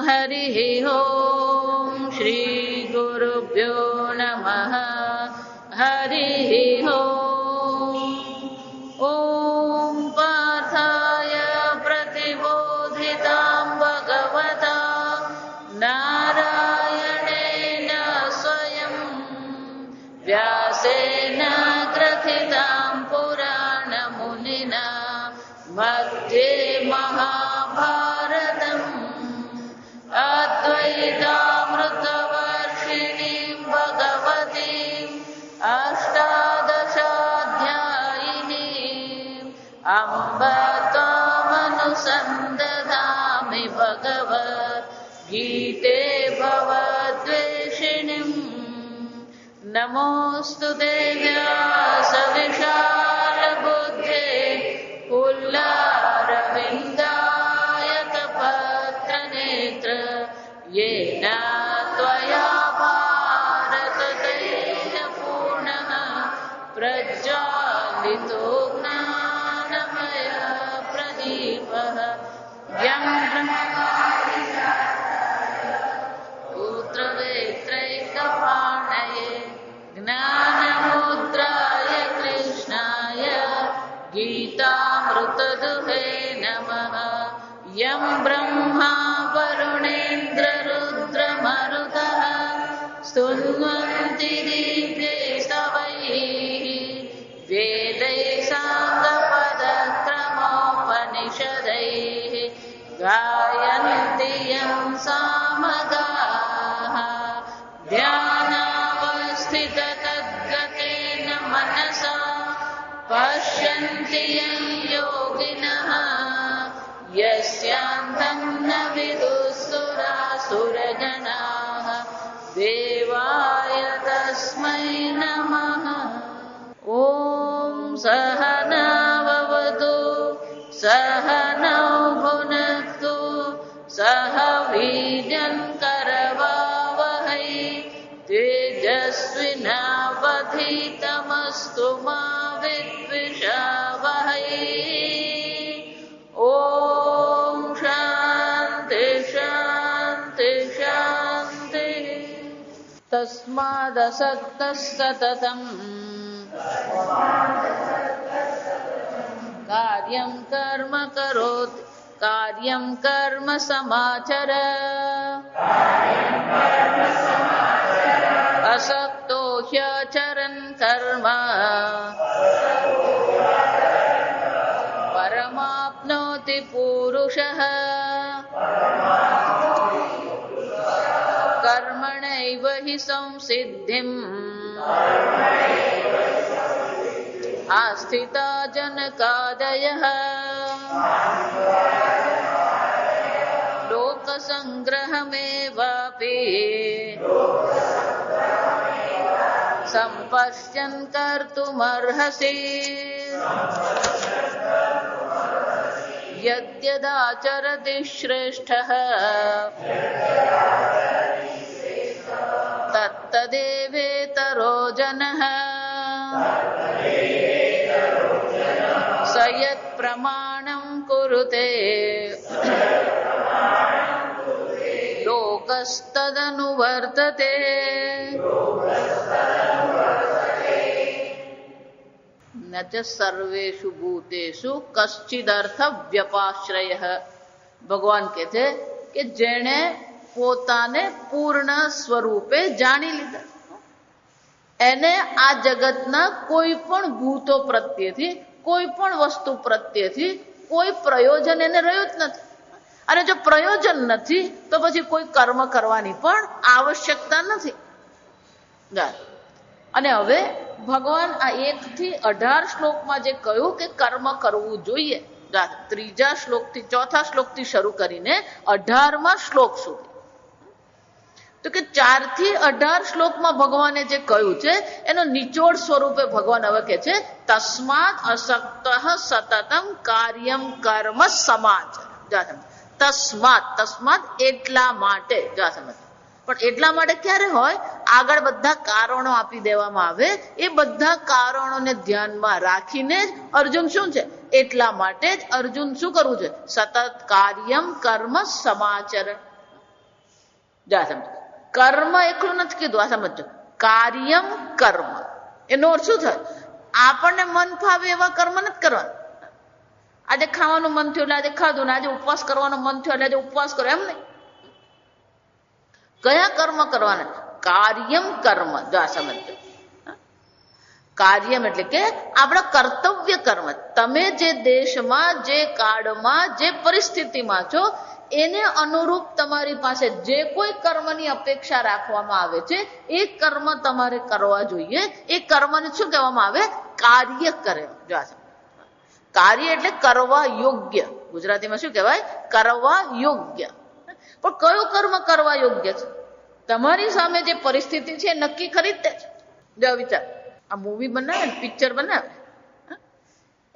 हरिः ओम् श्री गुरुभ्यो नमः हरिः ओम् ॐ पार्थाय प्रतिबोधितां भगवता नारायणेन स्वयं व्यासेन ग्रथितां पुराणमुनिना मध्ये महाभारतम् अद्वैतामृतवर्षिणीं भगवतीम् अष्टादशाध्यायिनीम् अम्ब त्वामनुसन्दधामि भगवद्गीते भवद्वेषिणीम् नमोऽस्तु ते व्यासविशालबुद्धे पुल्लारविन्दायतपत्रनेत्र येन त्वया भारततैलपूर्णः प्रज्वालितो ज्ञानमय प्रदीपः पुत्रवेत्रैकपाणये ज्ञानमुद्राय कृष्णाय गीतामृतदुहे नमः यं ब्रह्मा वरुणेन्द्ररुद्रमरुतः स्तुन्वन्ति दिव्यैस्तवैः वेदैः साङ्गपदक्रमोपनिषदैः गायन्ति यं सामगाः ध्यानावस्थिततद्गतेन मनसा पश्यन्ति यं योगिनः यस्यान्तं न विदुःसुरासुरगणाः देवाय तस्मै नमः। ॐ सहना भवतु सहनौ भुनक्तु सह वीर्यं करवावहै तेजस्विनावधीतमस्तु मा विद्विषावहै। ॐ शान्ति शान्ति शान्तिः। तस्मादसक्तः सततं कार्यं कर्म करोति कार्यं कर्म समाचर असक्तो ह्यचरन् कर्म परमाप्नोति पुरुषः कर्मणैव हि संसिद्धिम् आस्थिता जनकादयः लोकसङ्ग्रहमेवापि सम्पश्यन् कर्तुमर्हसि यद्यदाचरति श्रेष्ठः तत्तदेवेतरो जनः स यत्प्रमाणं कुरुते लोकस्तदनुवर्तते। न च सर्वेषु भूतेषु कश्चिदर्थ व्यपाश्रयः। भगवान कहते કે જેણે પોતાને પૂર્ણ સ્વરૂપે જાણી લીધા એને આ જગતના કોઈ પણ ભૂતો પ્રત્યેથી કોઈ પણ વસ્તુ પ્રત્યેથી કોઈ પ્રયોજન એને રહ્યું જ નથી અને જો પ્રયોજન નથી તો પછી કોઈ કર્મ કરવાની પણ આવશ્યકતા નથી। અને હવે ભગવાન આ 1 થી 18 શ્લોકમાં જે કહ્યું કે કર્મ કરવું જોઈએ, ત્રીજા શ્લોકથી ચોથા શ્લોકથી શરૂ કરીને 18મા શ્લોક સુધી, તો કે 4 થી 18 શ્લોકમાં ભગવાને જે કહ્યું છે એનો નિચોડ સ્વરૂપે ભગવાન હવે કહે છે તસ્માત અસક્તઃ સતતં કાર્યમ કર્મ સમાચર। તસ્માત, તસ્માત એટલા માટે, પણ એટલા માટે ક્યારે હોય? આગળ બધા કારણો આપી દેવામાં આવે, એ બધા કારણોને ધ્યાનમાં રાખીને જ અર્જુન શું છે, એટલા માટે જ અર્જુન શું કરવું છે? સતત કાર્યમ કર્મ સમાચરણ। જા સમજો, કર્મ એકલું નથી કીધું, આ સમજો, કાર્યમ કર્મ. એનો અર્થ શું થાય? આપણને મન ફાવે એવા કર્મ નથી કરવાના. આજે ખાવાનું મન થયું એટલે આજે ખાધું, ને આજે ઉપવાસ કરવાનો મન થયો એટલે આજે ઉપવાસ કરો, એમ નહીં. કયા કર્મ કરવાના? કાર્યમ કર્મ. જો આ સમજો, કાર્યમ એટલે કે આપણા કર્તવ્ય કર્મ. તમે જે દેશમાં, જે કાળમાં, જે પરિસ્થિતિમાં છો એને અનુરૂપ તમારી પાસે જે કોઈ કર્મની અપેક્ષા રાખવામાં આવે છે એ કર્મ તમારે કરવા જોઈએ. એ કર્મને શું કહેવામાં આવે? કાર્ય કરે. જો આ કાર્ય એટલે કરવા યોગ્ય. ગુજરાતીમાં શું કહેવાય? કરવા યોગ્ય. પણ કયું કર્મ કરવા યોગ્ય છે? તમારી સામે જે પરિસ્થિતિ છે નક્કી ખરી જ તે છે. જો વિચાર, આ મૂવી બનાવે ને, પિક્ચર બનાવે,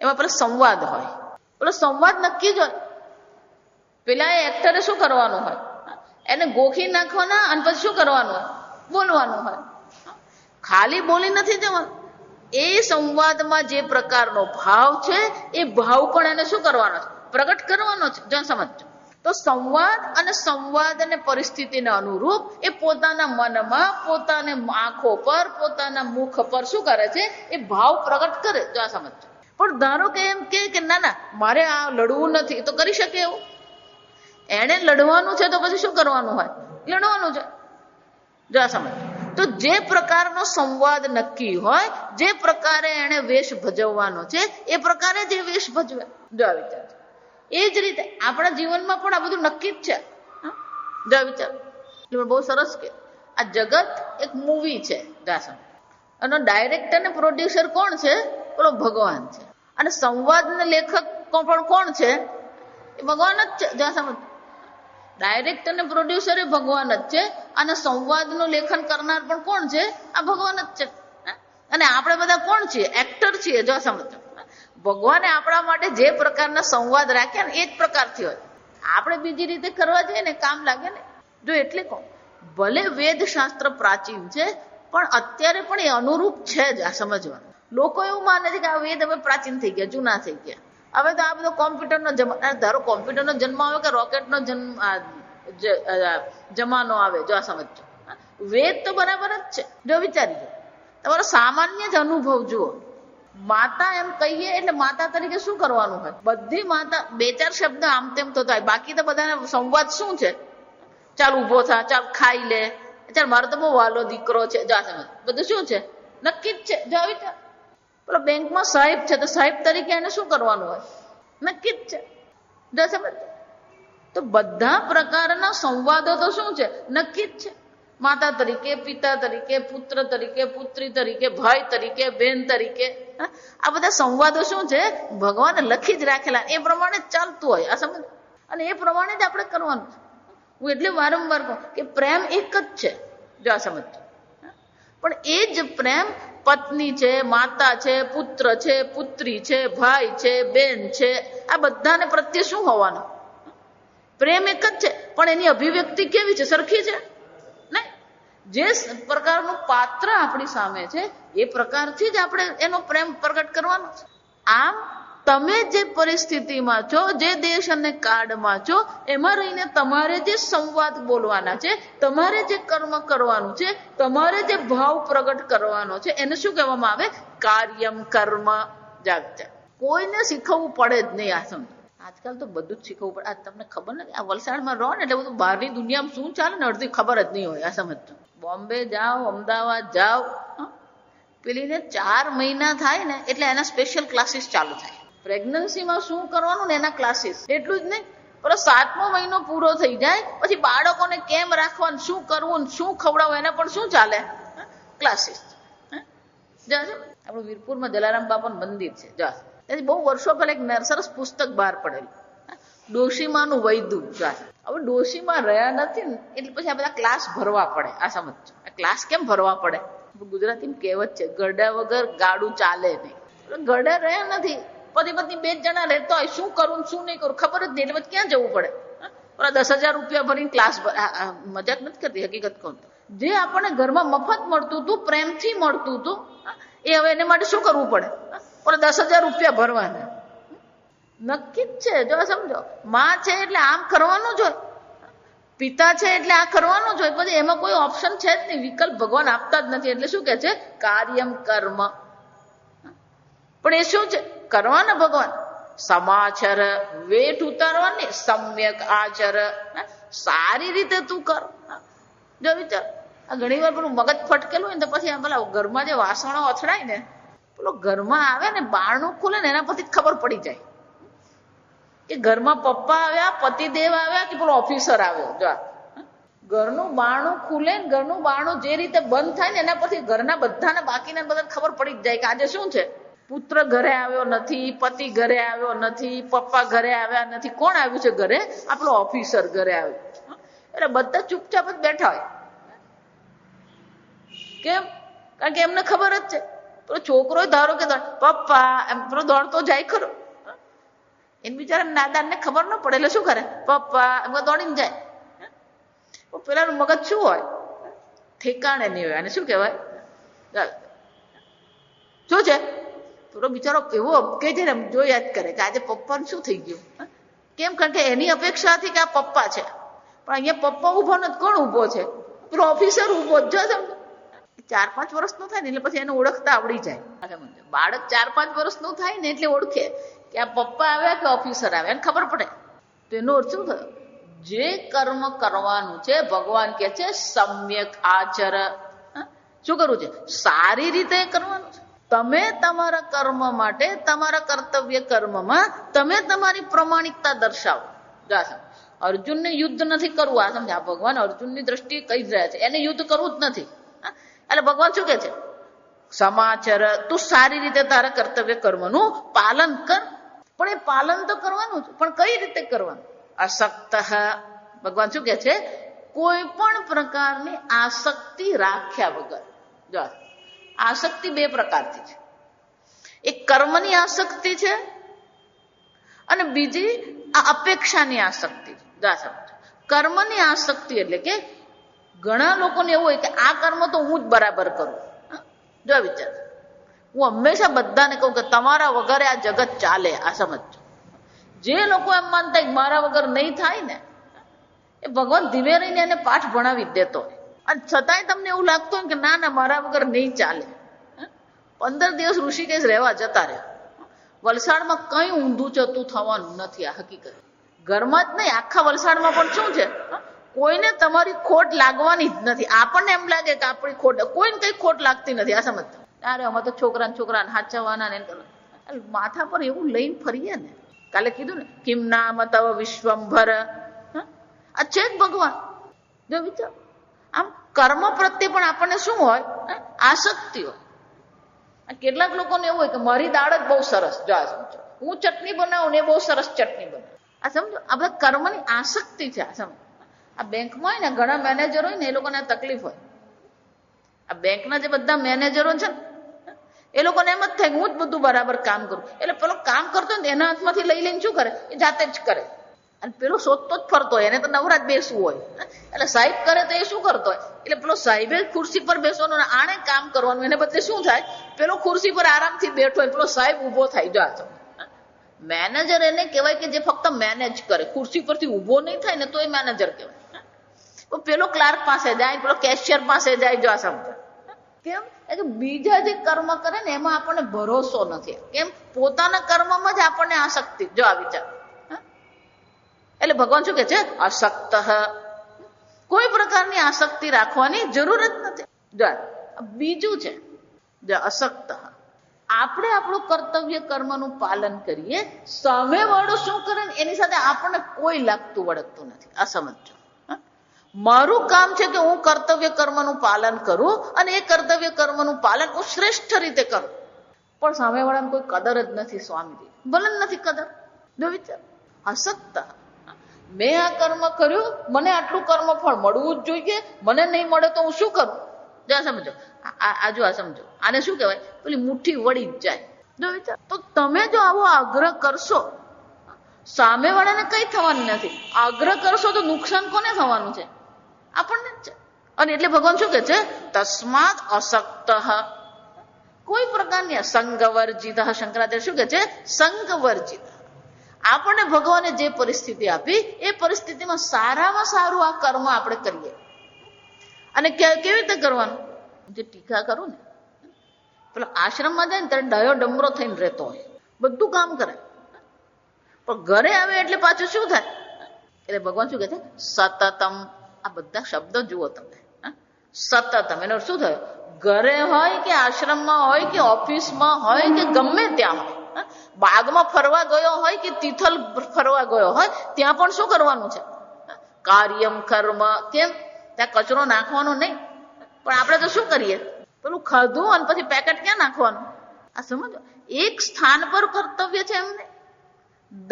એમાં પેલો સંવાદ હોય. પેલો સંવાદ નક્કી જ હોય. પેલા એ એક્ટરે શું કરવાનું હોય? એને ગોખી નાખવાના અને પછી શું કરવાનું હોય? બોલવાનું હોય. ખાલી બોલી નથી જવાનું. એ સંવાદમાં જે પ્રકારનો ભાવ છે એ ભાવ પણ એને શું કરવાનો છે? પ્રગટ કરવાનો છે. જો સમજો, તો સંવાદ અને સંવાદ અને પરિસ્થિતિને અનુરૂપ એ પોતાના મનમાં, પોતાને આંખો પર, પોતાના મુખ પર શું કરે છે? એ ભાવ પ્રગટ કરે. જો આ સમજો. પણ ધારો કે એમ કે ના ના મારે આ લડવું નથી, તો કરી શકે એવું? એને લડવાનું છે તો પછી શું કરવાનું હોય? લડવાનું છે. જો આ સમજો. તો જે પ્રકારનો સંવાદ નક્કી હોય, જે પ્રકારે એને વેશ ભજવવાનો છે એ પ્રકારે જે વેશ ભજવે. જો આ વિચાર. એ જ રીતે આપણા જીવનમાં પણ આ બધું નક્કી જ છે. જો આ વિચાર. એટલે બહુ સરસ કે આ જગત એક મૂવી છે. અને ડાયરેક્ટર ને પ્રોડ્યુસર કોણ છે? પેલો ભગવાન છે. અને સંવાદ ને લેખક પણ કોણ છે? એ ભગવાન જ છે. જો સમજ, ડાયરેક્ટર ને પ્રોડ્યુસર એ ભગવાન જ છે અને સંવાદનું લેખન કરનાર પણ કોણ છે? આ ભગવાન જ છે. અને આપણે બધા કોણ છીએ? એક્ટર છીએ. જો સમજો, ભગવાને આપણા માટે જે પ્રકારના સંવાદ રાખ્યા ને એ જ પ્રકારથી હોય. આપણે બીજી રીતે કરવા જઈએ ને કામ લાગે ને. જો એટલે કોણ, ભલે વેદ શાસ્ત્ર પ્રાચીન છે પણ અત્યારે પણ એ અનુરૂપ છે જ. આ સમજવાનું. લોકો એવું માને છે કે આ વેદ હવે પ્રાચીન થઈ ગયા, જૂના થઈ ગયા. હવે તો આ બધો કોમ્પ્યુટરનો જમાનો. ધારો કોમ્પ્યુટરનો જન્મ આવે કે રોકેટનો જમાનો આવે. જો આ સમજો, વેદ તો બરાબર જ છે. જો વિચારી, તમારો સામાન્ય જ અનુભવ જુઓ. માતા એમ કહીએ એટલે માતા તરીકે શું કરવાનું હોય? બધી માતા બે ચાર શબ્દ આમ તેમ તો થાય, બાકી તો બધાને સંવાદ શું છે? ચાલ ઉભો થા, ચાલ ખાઈ લે, ચાલ મારો તો બહુ વાલો દીકરો છે. જો આ સમજ, બધું શું છે? નક્કી જ છે. જો વિચાર, પેલો બેંકમાં સાહેબ છે તો સાહેબ તરીકે એને શું કરવાનું હોય? નક્કી જ છે. જો સમજ. તો બધા પ્રકારના સંવાદો તો શું છે? નક્કી જ છે. માતા તરીકે, પિતા તરીકે, પુત્ર તરીકે, પુત્રી તરીકે, ભાઈ તરીકે, બેન તરીકે, આ બધા સંવાદો શું છે? ભગવાને લખી જ રાખેલા, એ પ્રમાણે જ ચાલતું હોય. આ સમજ. અને એ પ્રમાણે જ આપણે કરવાનું છે. હું એટલે વારંવાર કહું કે પ્રેમ એક જ છે. જો આ સમજ. પણ એ જ પ્રેમ પત્ની છે, માતા છે, પુત્ર છે, પુત્રી છે, ભાઈ છે, બેન છે, આ બધાને પ્રત્યે શું હોવાનું? પ્રેમ એક જ છે. પણ એની અભિવ્યક્તિ કેવી છે? સરખી છે? નહીં. જે પ્રકારનું પાત્ર આપણી સામે છે એ પ્રકારથી જ આપણે એનો પ્રેમ પ્રગટ કરવાનો છે. આમ તમે જે પરિસ્થિતિમાં છો, જે દેશ અને કાળમાં છો, એમાં રહીને તમારે જે સંવાદ બોલવાના છે, તમારે જે કર્મ કરવાનું છે, તમારે જે ભાવ પ્રગટ કરવાનો છે, એને શું કહેવામાં આવે? કાર્યમ કર્મ. જાગતા. કોઈને શીખવવું પડે જ નહીં. આ સમજો. આજકાલ તો બધું જ શીખવવું પડે. આ તમને ખબર નથી, આ વલસાડમાં રહો ને એટલે બધું બહારની દુનિયામાં શું ચાલે ને અડધી ખબર જ નહીં હોય. આ સમજો. બોમ્બે જાઓ, અમદાવાદ જાઓ, પેલીને 4 મહિના થાય ને એટલે એના સ્પેશિયલ ક્લાસીસ ચાલુ થાય. પ્રેગ્નન્સીમાં શું કરવાનું ને એના ક્લાસીસ. એટલું જ નહીં, પેલો 7મો મહિનો પૂરો થઈ જાય પછી બાળકોને કેમ રાખવાનું, શું કરવું, શું ખવડાવવું, એને પણ શું ચાલે? ક્લાસીસ. આપણું વીરપુરમાં જલારામ બાપાનું મંદિર છે. જા, તેથી બહુ વર્ષો પહેલા એક સરસ પુસ્તક બહાર પડેલું, ડોશીમાનું વૈદું. હવે ડોશીમાં રહ્યા નથી ને એટલે પછી આ બધા ક્લાસ ભરવા પડે. આ સમજો. આ ક્લાસ કેમ ભરવા પડે? ગુજરાતીમાં કહેવત છે, ગરડા વગર ગાડું ચાલે નહીં. ગરડા રહ્યા નથી, પતિ પત્ની 2 જણા રહેતા હોય, શું કરું શું નહીં કરું ખબર જ નહીં, એટલે પછી ક્યાં જવું પડે? 10,000 રૂપિયા ભરીને ક્લાસ. મજાક નથી કરતી, હકીકત કહું તો. જે આપણને ઘરમાં મફત મળતું હતું, પ્રેમથી મળતું હતું, એ હવે એને માટે શું કરવું પડે? 10,000 રૂપિયા ભરવાના. નક્કી જ છે. જો સમજો, માં છે એટલે આમ કરવાનું જ હોય. પિતા છે એટલે આ કરવાનું જ હોય, પછી એમાં કોઈ ઓપ્શન છે જ નહીં, વિકલ્પ ભગવાન આપતા જ નથી. એટલે શું કે છે? કાર્યમ કર્મ. પણ એ શું છે? કરવાના ભગવાન. સમાચર, વેઠ ઉતારવાની, સમ્યક આચર, સારી રીતે તું કર. જો વિચાર, આ ઘણી વાર પેલું મગજ ફટકેલું હોય ને તો પછી પેલા ઘરમાં જે વાસણો અથડાય ને, પેલો ઘરમાં આવે ને બારણું ખુલે ને એના પછી ખબર પડી જાય કે ઘરમાં પપ્પા આવ્યા, પતિદેવ આવ્યા કે પેલો ઓફિસર આવ્યો. જો ઘરનું બારણું ખુલે ને ઘરનું બારણું જે રીતે બંધ થાય ને એના પછી ઘરના બધાને બાકીના બધાને ખબર પડી જ જાય કે આજે શું છે. પુત્ર ઘરે આવ્યો નથી, પતિ ઘરે આવ્યો નથી, પપ્પા ઘરે આવ્યા નથી, કોણ આવ્યું છે ઘરે? આપણો ઓફિસર ઘરે આવ્યો. એટલે બધા ચૂપચાપ જ બેઠા હોય. કેમ? કારણ કે એમને ખબર જ છે. પેલો છોકરો ધારો કે પપ્પા એમ પેલો દોડતો જાય ખરો, એને બિચારા નાદાનને ખબર ન પડે એટલે શું કરે? પપ્પા એમ દોડીને જાય. પેલાનું મગજ શું હોય? ઠેકાણે નહીં હોય. અને શું કહેવાય? શું છે? થોડો બિચારો એવો અબકે છે ને, જો યાદ કરે કે આજે પપ્પાને શું થઈ ગયું. કેમ? કારણ કે એની અપેક્ષા હતી કે આ પપ્પા છે, પણ અહીંયા પપ્પા ઉભો નથી. કોણ ઉભો છે? પેલો ઓફિસર ઉભો જ. જો 4-5 વર્ષનું થાય ને એટલે પછી એને ઓળખતા આવડી જાય. બાળક 4-5 વર્ષનું થાય ને એટલે ઓળખે કે આ પપ્પા આવ્યા કે ઓફિસર આવ્યા, એને ખબર પડે. તો એનો અર્થ શું થયો? જે કર્મ કરવાનું છે ભગવાન કે છે સમ્યક આચર. શું કરવું છે? સારી રીતે કરવાનું છે. તમે તમારા કર્મ માટે, તમારા કર્તવ્ય કર્મમાં તમે તમારી પ્રમાણિકતા દર્શાવો. અર્જુનને યુદ્ધ નથી કરવું. આ સમજા, ભગવાન અર્જુનની દ્રષ્ટિએ કહી રહ્યા છે એને યુદ્ધ કરવું જ નથી. એટલે ભગવાન શું કે છે? સમાચર, તું સારી રીતે તારા કર્તવ્ય કર્મનું પાલન કર. પણ એ પાલન તો કરવાનું છે, પણ કઈ રીતે કરવાનું? અસક્ત. ભગવાન શું કે છે? કોઈ પણ પ્રકારની આસક્તિ રાખ્યા વગર. જો આસક્તિ 2 પ્રકારથી છે. એક કર્મની આસક્તિ છે અને બીજી આ અપેક્ષાની આસક્તિ છે. કર્મની આસક્તિ એટલે કે ઘણા લોકોને એવું હોય કે આ કર્મ તો હું જ બરાબર કરું. જો વિચાર, હું હંમેશા બધાને કહું કે તમારા વગરે આ જગત ચાલે. આ સમજો. જે લોકો એમ માનતા મારા વગર નહીં થાય ને, એ ભગવાન ધીમે રહીને એને પાઠ ભણાવી દેતો હોય. અને છતાંય તમને એવું લાગતું હોય કે ના ના મારા વગર નહીં ચાલે. 15 દિવસ ઋષિકેશ રહેવા જતા રહે. વલસાડમાં કઈ ઊંધું ચતું થવાનું નથી. આ હકીકત ઘરમાં જ નહીં, આખા વલસાડમાં પણ શું છે? કોઈને તમારી ખોટ લાગવાની જ નથી. આપણને એમ લાગે કે આપણી ખોટ, કોઈને કઈ ખોટ લાગતી નથી. આ સમજતા? અરે અમે તો છોકરાને હાચવવાના ને માથા પર એવું લઈને ફરીએ ને. કાલે કીધું ને, કિમ નામ તવ વિશ્વંભર. આ છે જ ભગવાન. જો વિચાર, આમ કર્મ પ્રત્યે પણ આપણને શું હોય? આસક્તિ હોય. કેટલાક લોકોને એવું હોય કે મારી દાળ જ બહુ સરસ. જો આ સમજો, હું ચટણી બનાવું ને એ બહુ સરસ ચટણી બનાવું. આ સમજો, આ બધા કર્મની આસક્તિ છે. આ સમજો, આ બેંકમાં હોય ને ઘણા મેનેજર હોય ને એ લોકોને તકલીફ હોય. આ બેંકના જે બધા મેનેજરો છે ને એ લોકોને એમ જ થાય કે હું જ બધું બરાબર કામ કરું. એટલે પેલો કામ કરતો ને એના હાથમાંથી લઈ લઈને શું કરે? એ જાતે જ કરે. અને પેલો શોધતો જ ફરતો હોય, એને તો નવરાત બેસવું હોય. એટલે સાહેબ કરે તો એ શું કરતો હોય? એટલે પેલો સાહેબે ખુરશી પર બેસવાનું અને આણે કામ કરવાનું. એને બદલે શું થાય? પેલો ખુરશી પર આરામથી બેઠો હોય, પેલો સાહેબ ઉભો થાય. જો મેનેજર એને કહેવાય કે જે ફક્ત મેનેજ કરે, ખુરશી પરથી ઉભો નહીં થાય ને તો એ મેનેજર કહેવાય. પેલો ક્લાર્ક પાસે જાય, પેલો કેશિયર પાસે જાય. જો આ સમજો. કેમ? કે બીજા જે કર્મ કરે ને એમાં આપણને ભરોસો નથી. કેમ? પોતાના કર્મમાં જ આપણને આસક્તિ. જો આ વિચાર. એટલે ભગવાન શું કે છે? અસક્ત. કોઈ પ્રકારની આસક્તિ રાખવાની જરૂર જ નથી. જો બીજું છે, જો અસક્ત. આપણે આપણું કર્તવ્ય કર્મનું પાલન કરીએ, સામે વાળો શું કરે ને એની સાથે આપણને કોઈ લાગતું વળગતું નથી. આ સમજો. મારું કામ છે કે હું કર્તવ્ય કર્મનું પાલન કરું અને એ કર્તવ્ય કર્મનું પાલન હું શ્રેષ્ઠ રીતે કરું. પણ સામેવાળાને કોઈ કદર જ નથી. સ્વામીજી ભલે નથી કદર. જો વિચાર, અસક્ત. મેં આ કર્મ કર્યું, મને આટલું કર્મ ફળ મળવું જ જોઈએ, મને નહીં મળે તો હું શું કરું? જો સમજો, આ સમજો, આને શું કહેવાય? પેલી મુઠ્ઠી વળી જ જાય. જો વિચાર, તો તમે જો આવો આગ્રહ કરશો, સામેવાળાને કઈ થવાનું નથી. આગ્રહ કરશો તો નુકસાન કોને થવાનું છે? આપણને જ છે. અને એટલે ભગવાન શું કે છે? તસ્માત અસક્ત. કોઈ પ્રકારની સંગવર્જિત. શંકરાચાર્ય શું કે છે? સંગવર્જિત. આપણને ભગવાને જે પરિસ્થિતિ આપી એ પરિસ્થિતિમાં સારામાં સારું આ કર્મ આપણે કરીએ. અને કેવી રીતે કરવાનું? જે ટીકા કરું ને, પેલો આશ્રમમાં જાય ને ત્યારે ડાયો ડમરો થઈને રહેતો હોય, બધું કામ કરે, પણ ઘરે આવે એટલે પાછું શું થાય? એટલે ભગવાન શું કહે છે? સતતમ. આ બધા શબ્દો જુઓ તમે, સતતમ એનો શું થયો? ઘરે હોય કે આશ્રમમાં હોય કે ઓફિસમાં હોય કે ગમે ત્યાં હોય, બાગમાં ફરવા ગયો હોય કે તિથલ ફરવા ગયો હોય, ત્યાં પણ શું કરવાનું છે? કાર્યમ કર્મ. કેમ? ત્યાં કચરો નાખવાનો નહીં, પણ આપણે તો શું કરીએ? પેલું ખાધું અને પછી પેકેટ ક્યાં નાખવાનું? આ સમજો, એક સ્થાન પર કર્તવ્ય છે એમને.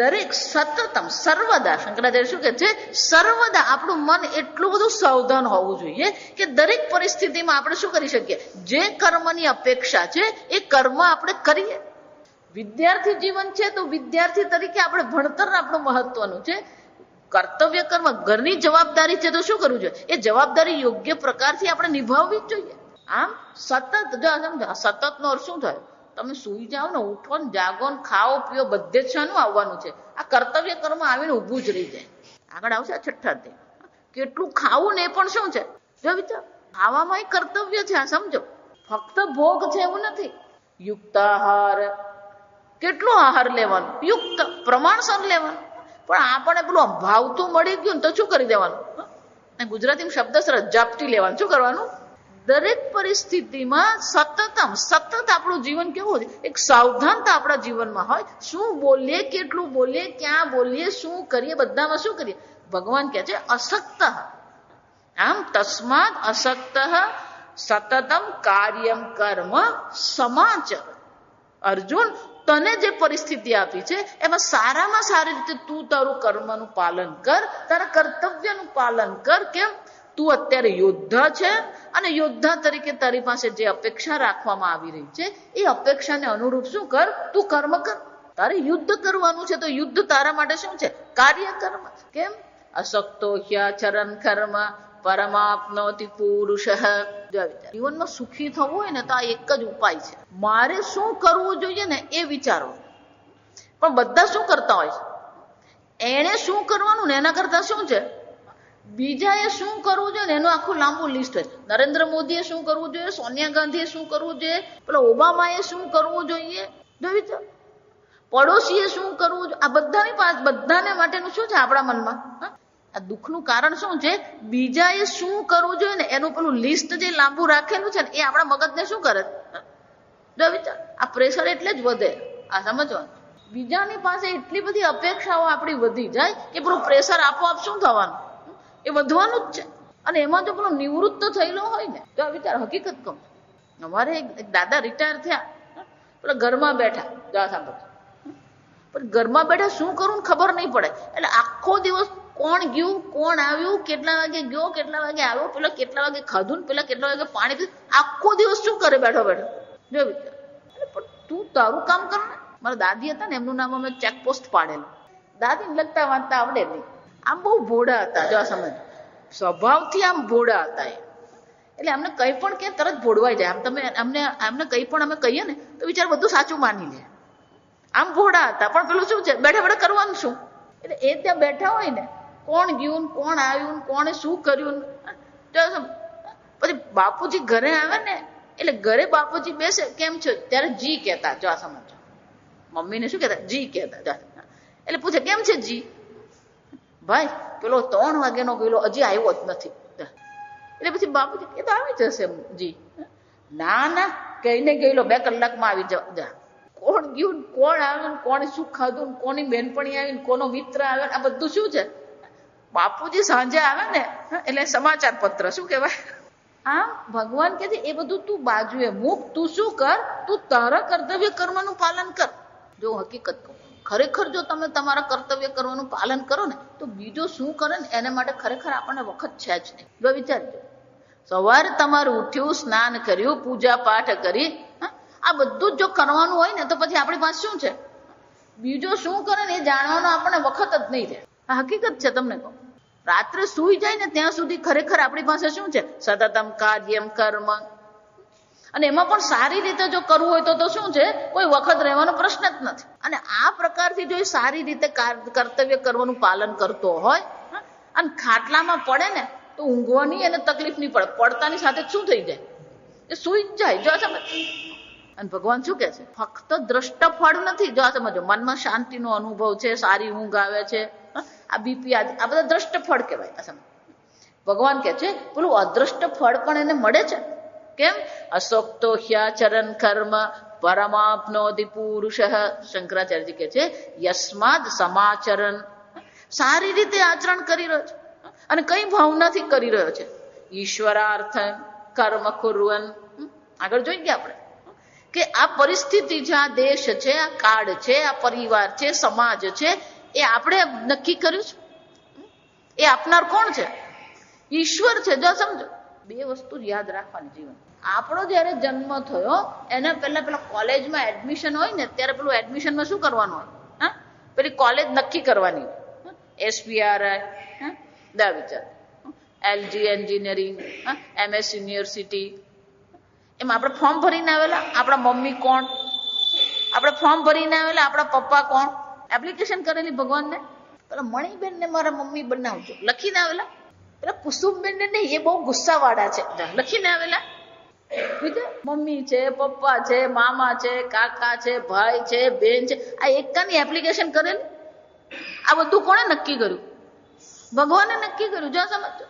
દરેક સતતમ સર્વદા, શંકરાચાર્ય શું કહે છે? સર્વદા આપણું મન એટલું બધું સાવધાન હોવું જોઈએ કે દરેક પરિસ્થિતિમાં આપણે શું કરી શકીએ? જે કર્મની અપેક્ષા છે એ કર્મ આપણે કરીએ. વિદ્યાર્થી જીવન છે તો વિદ્યાર્થી તરીકે આપણે ભણતર આપણું મહત્વનું છે. કર્તવ્ય કર્મ ઘરની જવાબદારી છે તો શું કરવું જોઈએ? એ જવાબદારી યોગ્ય પ્રકારથી આપણે નિભાવવી જ જોઈએ. આમ સતત, જો સમજો, સતત નો અર્થ શું થયો? તમે સુઈ જાઓ ને, ઉઠો ને, જાગો ને, ખાઓ પીઓ, બધે જ શાનું આવવાનું છે? આ કર્તવ્ય કર્મ આવીને ઊભું જ રહી જાય. આગળ આવશે આ છઠ્ઠા અધ્યાય. કેટલું ખાવું ને એ પણ શું છે? જો વિચાર, ખાવામાં એ કર્તવ્ય છે. આ સમજો, ફક્ત ભોગ છે એવું નથી. યુક્ત આહાર, કેટલો આહાર લેવાનો? યુક્ત, પ્રમાણસર લેવાનો. પણ આપણે પેલું ભાવતું મળી ગયું ને તો શું કરી દેવાનું? ગુજરાતીમાં શબ્દ સરસ, ઝાપટી લેવાનું. શું કરવાનું? દરેક પરિસ્થિતિમાં સતતમ, સતત આપણું જીવન કેવું છે? એક સાવધાનતા આપણા જીવનમાં હોય. શું બોલીએ, કેટલું બોલીએ, ક્યાં બોલીએ, શું કરીએ, બધામાં શું કરીએ? ભગવાન કહે છે અસક્ત. આમ તસ્માદ અસક્ત સતતમ કાર્યમ કર્મ સમાચર. અર્જુન, તને જે પરિસ્થિતિ આપી છે એમાં સારામાં સારી રીતે તું તારું કર્મનું પાલન કર, તારા કર્તવ્યનું પાલન કર. કેમ? તું અત્યારે યોદ્ધા છે અને યોદ્ધા તરીકે તારી પાસે જે અપેક્ષા રાખવામાં આવી રહી છે એ અપેક્ષાને અનુરૂપ શું કર? તું કર્મ કર. તારે યુદ્ધ કરવાનું છે તો યુદ્ધ તારા માટે શું છે? કાર્ય કર્મ. કેમ? અશક્તો હ્યાચરન કર્મ પરમાપ્નોતિ પુરુષ. જીવનમાં સુખી થવું હોય ને તો આ એક જ ઉપાય છે. મારે શું કરવું જોઈએ ને એ વિચારો. પણ બધા શું કરતા હોય છે? એણે શું કરવાનું ને એના કરતા શું છે? બીજાએ શું કરવું જોઈએ ને એનું આખું લાંબુ લિસ્ટ હોય. નરેન્દ્ર મોદીએ શું કરવું જોઈએ, સોનિયા ગાંધીએ શું કરવું જોઈએ, પેલા ઓબામાએ શું કરવું જોઈએ, પડોશીએ શું કરવું જોઈએ. આ બધાની પાસે, બધાને માટેનું શું છે આપણા મનમાં? આ દુઃખનું કારણ શું છે? બીજાએ શું કરવું જોઈએ ને એનું પેલું લિસ્ટ જે લાંબુ રાખેલું છે ને એ આપણા મગજને શું કરે? આ પ્રેશર એટલે જ વધે. આ સમજવાનું. બીજાની પાસે એટલી બધી અપેક્ષાઓ આપણી વધી જાય કે પેલું પ્રેશર આપોઆપ શું થવાનું? એ વધવાનું જ છે. અને એમાં જો પેલો નિવૃત્ત થયેલો હોય ને તો આ વિચાર, હકીકત કહું, અમારે એક દાદા રિટાયર થયા, પેલા ઘરમાં બેઠા, જા સાંભળ, પણ ઘરમાં બેઠા શું કરવું ને ખબર નહીં પડે. એટલે આખો દિવસ કોણ ગયું, કોણ આવ્યું, કેટલા વાગે ગયો, કેટલા વાગે આવ્યો, પેલા કેટલા વાગે ખાધું ને પેલા કેટલા વાગે પાણી પીધું, આખો દિવસ શું કરે બેઠો બેઠો? જો વિચાર. પણ તું તારું કામ કર ને. મારા દાદી હતા ને, એમનું નામ અમે ચેકપોસ્ટ પાડેલું. દાદીને લખતા વાંચતા આવડે નહીં. આમ બહુ ભોળા હતા. જો સમજ, સ્વભાવથી આમ ભોળા હતા એ. એટલે અમને કંઈ પણ કે તરત ભોળવાઈ જાય. આમ તમે અમને કંઈ પણ અમે કહીએ ને તો વિચાર બધું સાચું માની લે. આમ ભોળા હતા. પણ પેલું શું છે? બેઠા બેઠા કરવાનું શું? એટલે એ ત્યાં બેઠા હોય ને, કોણ ગયું, કોણ આવ્યું, કોણે શું કર્યું. પછી બાપુજી ઘરે આવે ને, એટલે ઘરે બાપુજી બેસે, કેમ છે ત્યારે જી કહેતા. જો આ સમજો, મમ્મીને શું કહેતા? જી કહેતા. એટલે પૂછે કેમ છે જી? ભાઈ પેલો 3 વાગ્યાનો ગયેલો હજી આવ્યો જ નથી. એટલે પછી બાપુજી એ તો આવી જશે જી. ના ના, કહીને ગયેલો 2 કલાકમાં આવી જા. કોણ ગયું, કોણ આવ્યું, કોણે શું ખાધું, કોની બેનપણી આવી, કોનો મિત્ર આવ્યો, આ બધું શું છે? બાપુજી સાંજે આવે ને એટલે સમાચાર પત્ર શું કહેવાય. આમ ભગવાન કહે છે એ બધું તું બાજુએ મૂક. તું શું કર? તું તારા કર્તવ્ય કર્મનું પાલન કર. જો હકીકત કહું, ખરેખર જો તમે તમારા કર્તવ્ય કરવાનું પાલન કરો ને તો બીજો શું કરે ને એને માટે ખરેખર આપણને વખત છે જ નહીં. જો વિચારજો, સવારે તમારું ઉઠ્યું, સ્નાન કર્યું, પૂજા પાઠ કરી, આ બધું જ જો કરવાનું હોય ને તો પછી આપણી પાસે શું છે? બીજો શું કરે ને એ જાણવાનો આપણને વખત જ નહીં રહે. આ હકીકત છે. તમને કહું, રાત્રે સુઈ જાય ને ત્યાં સુધી ખરેખર આપણી પાસે શું છે? સતતમ કાર્યમ કર્મ. અને એમાં પણ સારી રીતે જો કરવું હોય તો શું છે, કોઈ વખત રહેવાનો પ્રશ્ન જ નથી. અને આ પ્રકારથી જો એ સારી રીતે કર્તવ્ય કરવાનું પાલન કરતો હોય અને ખાટલામાં પડે ને તો ઊંઘવાની એને તકલીફ નહીં પડે, પડતાની સાથે શું થઈ જાય, એ સુઈ જ જાય. જો સમજ. અને ભગવાન શું કે છે, ફક્ત દ્રષ્ટ ફળ નથી. જો આ સમજો, મનમાં શાંતિનો અનુભવ છે, સારી ઊંઘ આવે છે, આ બીપી આ બધા દ્રષ્ટ ફળ કહેવાય. આ સમજ. ભગવાન કે છે પેલું અદ્રષ્ટ ફળ પણ એને મળે છે. કેમ? અશોક્તો હ્યાચરન કર્મ પરમાપ્નોતિ પુરુષ. શંકરાચાર્યજી કે છે યસ્માદ સમાચરણ, સારી રીતે આચરણ કરી રહ્યો છે અને કઈ ભાવનાથી કરી રહ્યો છે, ઈશ્વરાર્થ કર્મ કુર્વન. આગળ જોઈ ગયા આપણે કે આ પરિસ્થિતિ છે, આ દેશ છે, આ કાળ છે, આ પરિવાર છે, સમાજ છે, એ આપણે નક્કી કર્યું છે. એ આપનાર કોણ છે? ઈશ્વર છે. જો સમજો, બે વસ્તુ યાદ રાખવાની જીવન. આપણો જયારે જન્મ થયો એના પેલા કોલેજમાં એડમિશન હોય ને, ત્યારે પેલું એડમિશનમાં શું કરવાનું હોય? હા, પેલી કોલેજ નક્કી કરવાની હોય. SPRI, દા વિચાર, LG એન્જિનિયરિંગ, MS યુનિવર્સિટી. એમાં આપણે ફોર્મ ભરીને આવેલા, આપણા મમ્મી કોણ, આપણે ફોર્મ ભરીને આવેલા, આપણા પપ્પા કોણ, એપ્લિકેશન કરેલી ભગવાનને. પેલા મણીબેન ને મારા મમ્મી બનાવજો લખીને આવેલા. પેલા કુસુમબેન ને નહીં, એ બહુ ગુસ્સા વાળા છે, લખીને આવેલા. મમ્મી છે, પપ્પા છે, મામા છે, કાકા છે, ભાઈ છે, બેન છે, આ એકાની એપ્લિકેશન કરેલી. આ બધું કોણે નક્કી કર્યું? ભગવાને નક્કી કર્યું. જો સમજો,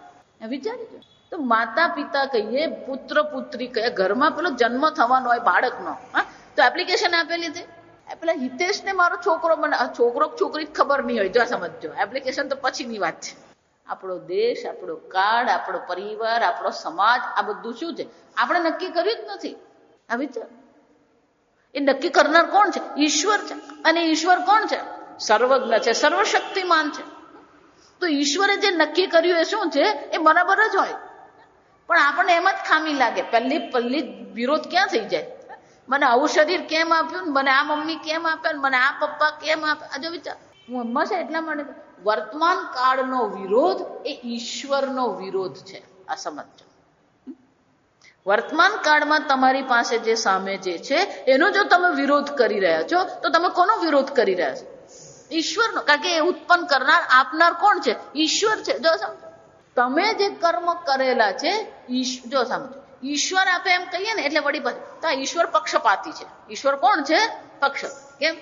વિચારી. તો માતા પિતા કહીએ, પુત્ર પુત્રી કહીએ, ઘરમાં પેલો જન્મ થવાનો હોય બાળકનો, તો એપ્લિકેશન આપેલી હતી. પેલા હિતેશ ને મારો છોકરો બને, છોકરો છોકરી ખબર નહીં હોય. જો સમજો, એપ્લિકેશન તો પછીની વાત છે. આપણો દેશ, આપણો કાળ, આપણો પરિવાર, આપણો સમાજ, આ બધું શું છે? આપણે નક્કી કર્યું જ નથી. આ વિચાર. એ નક્કી કરનાર કોણ છે? ઈશ્વર છે. અને ઈશ્વર કોણ છે? સર્વજ્ઞ છે, સર્વશક્તિમાન છે. તો ઈશ્વરે જે નક્કી કર્યું એ શું છે? એ બરાબર જ હોય. પણ આપણને એમ જ ખામી લાગે. પહેલી વિરોધ ક્યાં થઈ જાય? મને આવું શરીર કેમ આપ્યું, મને આ મમ્મી કેમ આપે, મને આ પપ્પા કેમ આપે. આ જો વિચાર. હું હંમેશા એટલા માટે વર્તમાન કાળનો વિરોધ એ ઈશ્વરનો વિરોધ છે. આ સમજો. વર્તમાન કાળમાં તમારી પાસે જે સામે જે છે એનો જો તમે વિરોધ કરી રહ્યા છો તો તમે કોનો વિરોધ કરી રહ્યા છો? ઈશ્વરનો. કારણ કે એ ઉત્પન્ન કરનાર, આપનાર કોણ છે? ઈશ્વર છે. જો સમજો, તમે જે કર્મ કરેલા છે, જો સમજો, ઈશ્વર આપે એમ કહીએ ને એટલે વળી પાછું તો આ ઈશ્વર પક્ષપાતી છે. ઈશ્વર કોણ છે? પક્ષ. કેમ?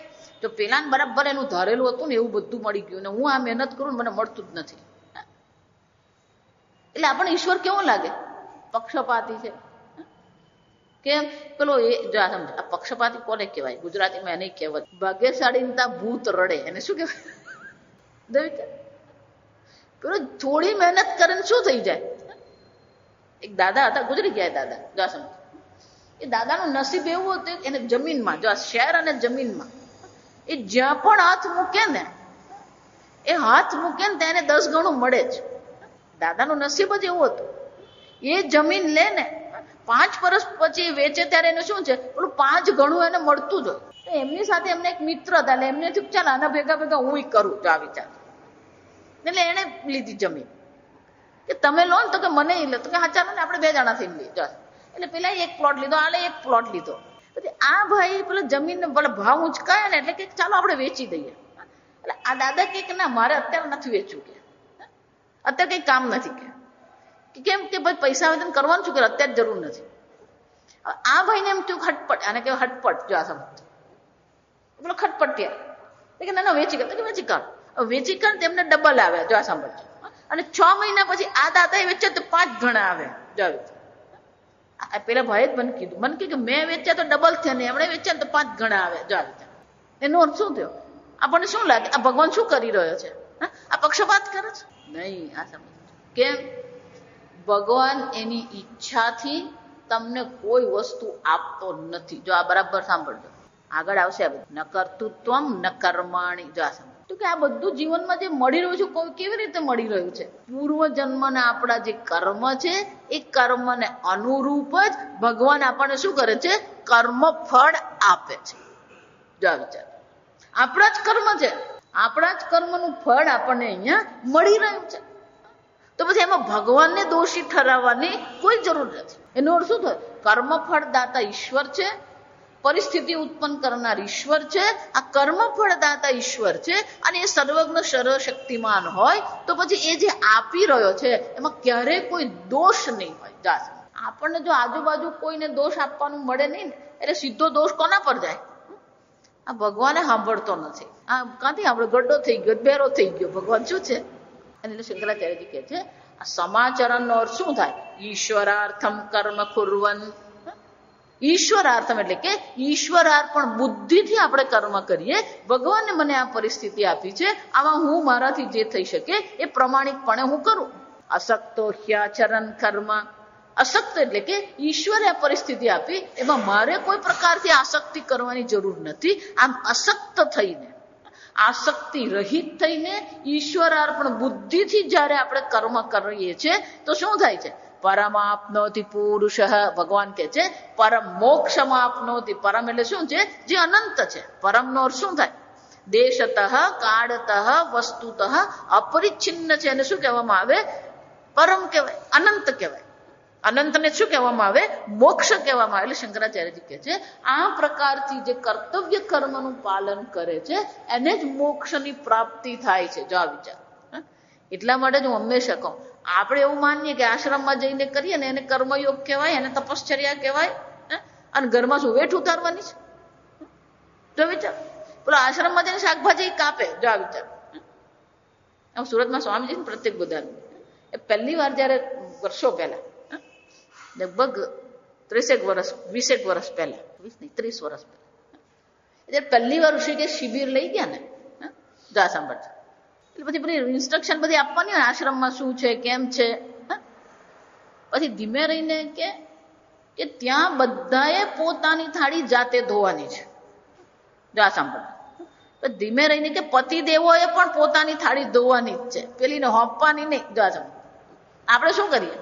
જો પેલા બરાબર એનું ધારેલું હતું ને એવું બધું મળી ગયું ને હું આ મહેનત કરું મને મળતું જ નથી, એટલે આપણને ઈશ્વર કેવો લાગે? પક્ષપાતી છે. કેમ? પેલો એ જો આ સમજો, આ પક્ષપાતી કોને કહેવાય? ગુજરાતીમાં એને કહેવત, ભાગ્યશાળી ભૂત રડે. એને શું કહેવાય? પેલો થોડી મહેનત કરે ને શું થઈ જાય? એક દાદા હતા, ગુજરી ગયા દાદા. જો સમજો, એ દાદાનું નસીબ એવું હતું, એને જમીનમાં, જો શહેર અને જમીનમાં એ જ્યાં પણ હાથ મૂકે ને, એ હાથ મૂકે ને તેને 10 ગણું મળે જ. દાદાનું નસીબ જ એવું હતું. એ જમીન લે ને 5 વર્ષ પછી વેચે ત્યારે એને શું છે? પેલું 5 ગણું એને મળતું જ હોય. એમની સાથે એમને એક મિત્ર હતા, એટલે એમને થયું ચાલ આના ભેગા ભેગા હું કરું. જો આ વિચાર. એટલે એને લીધી જમીન. કે તમે લો ને? તો કે મને લે. તો કે હા ચાલો ને, આપણે 2 જણા થઈને લઈએ. એટલે પેલા એક પ્લોટ લીધો, આલે એક પ્લોટ લીધો. પછી આ ભાઈ પેલા જમીનને પેલા ભાવ ઉંચકાયા ને એટલે કે ચાલો આપણે વેચી દઈએ. એટલે આ દાદા કે ના, મારે અત્યારે નથી વેચવું, કે અત્યારે કઈ કામ નથી. કે કેમ? કે ભાઈ પૈસા આવેદન કરવાનું શું, કે અત્યારે જરૂર નથી. આ ભાઈને એમ થયું ખટપટ, આને કહેવાય હટપટ. જો આ સમજ, પેલો ખટપટિયા કે ના વેચી કર, વેચી કર. વેચી કર તેમને ડબલ આવે. જો આ સાંભળજો. અને 6 મહિના પછી આ દાદા એ વેચ્યા તો 5 ગણા આવે. જો પેલા ભાઈ જ મને કીધું, મને કે મેં વેચ્યા તો ડબલ થયા ને એમણે વેચ્યા તો 5 ગણા આવે. જો એનો અર્થ શું થયો? આપણને શું લાગે? આ ભગવાન શું કરી રહ્યો છે? આ પક્ષપાત કરે છે? નહીં. આ સમજ. કેમ? ભગવાન એની ઈચ્છાથી તમને કોઈ વસ્તુ આપતો નથી. જો આ બરાબર સાંભળજો, આગળ આવશે આ બધું. ન કર્તૃત્વમ ન કર્માણી. જો આ સમજ. તો કે આ બધું જીવનમાં જે મળી રહ્યું છે, કોઈ કેવી રીતે મળી રહ્યું છે? પૂર્વ જન્મના આપણા જે કર્મ છે એ કર્મને અનુરૂપ જ ભગવાન આપણને શું કરે છે? કર્મ ફળ આપે છે. જો વિચાર, આપણા જ કર્મ છે, આપણા જ કર્મનું ફળ આપણને અહીંયા મળી રહ્યું છે. તો પછી એમાં ભગવાનને દોષી ઠરાવવાની કોઈ જરૂર નથી. એનો અર્થ શું થાય? કર્મફળ દાતા ઈશ્વર છે, પરિસ્થિતિ ઉત્પન્ન કરનાર ઈશ્વર છે, આ કર્મફળ દાતા ઈશ્વર છે, અને એ સર્વજ્ઞ સર્વશક્તિમાન હોય તો પછી એ જે આપી રહ્યો છે એમાં ક્યારેય કોઈ દોષ નહીં હોય. આપણને જો આજુબાજુ કોઈને દોષ આપવાનું મળે નહીં ને એટલે સીધો દોષ કોના પર જાય? આ ભગવાને સાંભળતો નથી. આ ક્યાંથી આપણે ગड्ढો થઈ ગયો, બેરો થઈ ગયો, ભગવાન શું છે? એટલે શંકરાચાર્યજી કહે છે આ સમાચરણનો અર્થ શું થાય? ઈશ્વરાર્થમ કર્મ કુર્વન. ઈશ્વરાર્થમ એટલે કે ઈશ્વરાર્પણ બુદ્ધિથી આપણે કર્મ કરીએ. ભગવાને મને આ પરિસ્થિતિ આપી છે, આમાં હું મારાથી જે થઈ શકે એ પ્રમાણિકપણે હું કરું. અશક્તો હ્યાચરણ કર્મ. અશક્ત એટલે કે ઈશ્વરે આ પરિસ્થિતિ આપી, એમાં મારે કોઈ પ્રકારથી આસક્તિ કરવાની જરૂર નથી. આમ અશક્ત થઈને, આસક્તિ રહિત થઈને ઈશ્વરાર્પણ બુદ્ધિથી જયારે આપણે કર્મ કરીએ છીએ તો શું થાય છે? પરમાપ્નોતિ પુરુષ. ભગવાન કે છે પરમ મોક્ષમાં આપનોતિ. પરમ એટલે શું છે? જે અનંત છે. પરમનો અર્થ શું થાય? દેશતઃ કાળતઃ વસ્તુતઃ અપરિચ્છિન્ન છે. એને શું કહેવામાં આવે? પરમ કહેવાય, અનંત કહેવાય. અનંતને શું કહેવામાં આવે? મોક્ષ કહેવામાં આવે. એટલે શંકરાચાર્યજી કહે છે આ પ્રકારથી જે કર્તવ્ય કર્મનું પાલન કરે છે એને જ મોક્ષની પ્રાપ્તિ થાય છે. જો આ વિચાર. એટલા માટે જ હું હંમેશા કહું, આપણે એવું માનીએ કે આશ્રમમાં જઈને કરીએ ને એને કર્મયોગ કહેવાય, એને તપશ્ચર્યા કહેવાય, અને ઘરમાં શું વેઠ ઉતારવાની છે? જો વિચાર. પેલો આશ્રમમાં જઈને શાકભાજી કાપે. જો આ વિચાર. સુરતમાં સ્વામીજી પ્રત્યેક બધા એ પહેલી વાર જયારે વર્ષો પહેલા, લગભગ 30 વર્ષ 20 વર્ષ પહેલા, 30 વર્ષ પહેલા જયારે પહેલી વાર ઋષિકેશ શિબિર લઈ ગયા ને, જા સાંભળ. એટલે પછી બધી ઇન્સ્ટ્રક્શન બધી આપવાની હોય આશ્રમમાં શું છે, કેમ છે. પછી ધીમે રહીને કે ત્યાં બધાએ પોતાની થાળી જાતે ધોવાની છે. જા સાંભળ. ધીમે રહીને કે પતિ દેવોએ પણ પોતાની થાળી ધોવાની જ છે, પેલીને હોંપવાની નહીં. જા સાંભળ. આપણે શું કરીએ?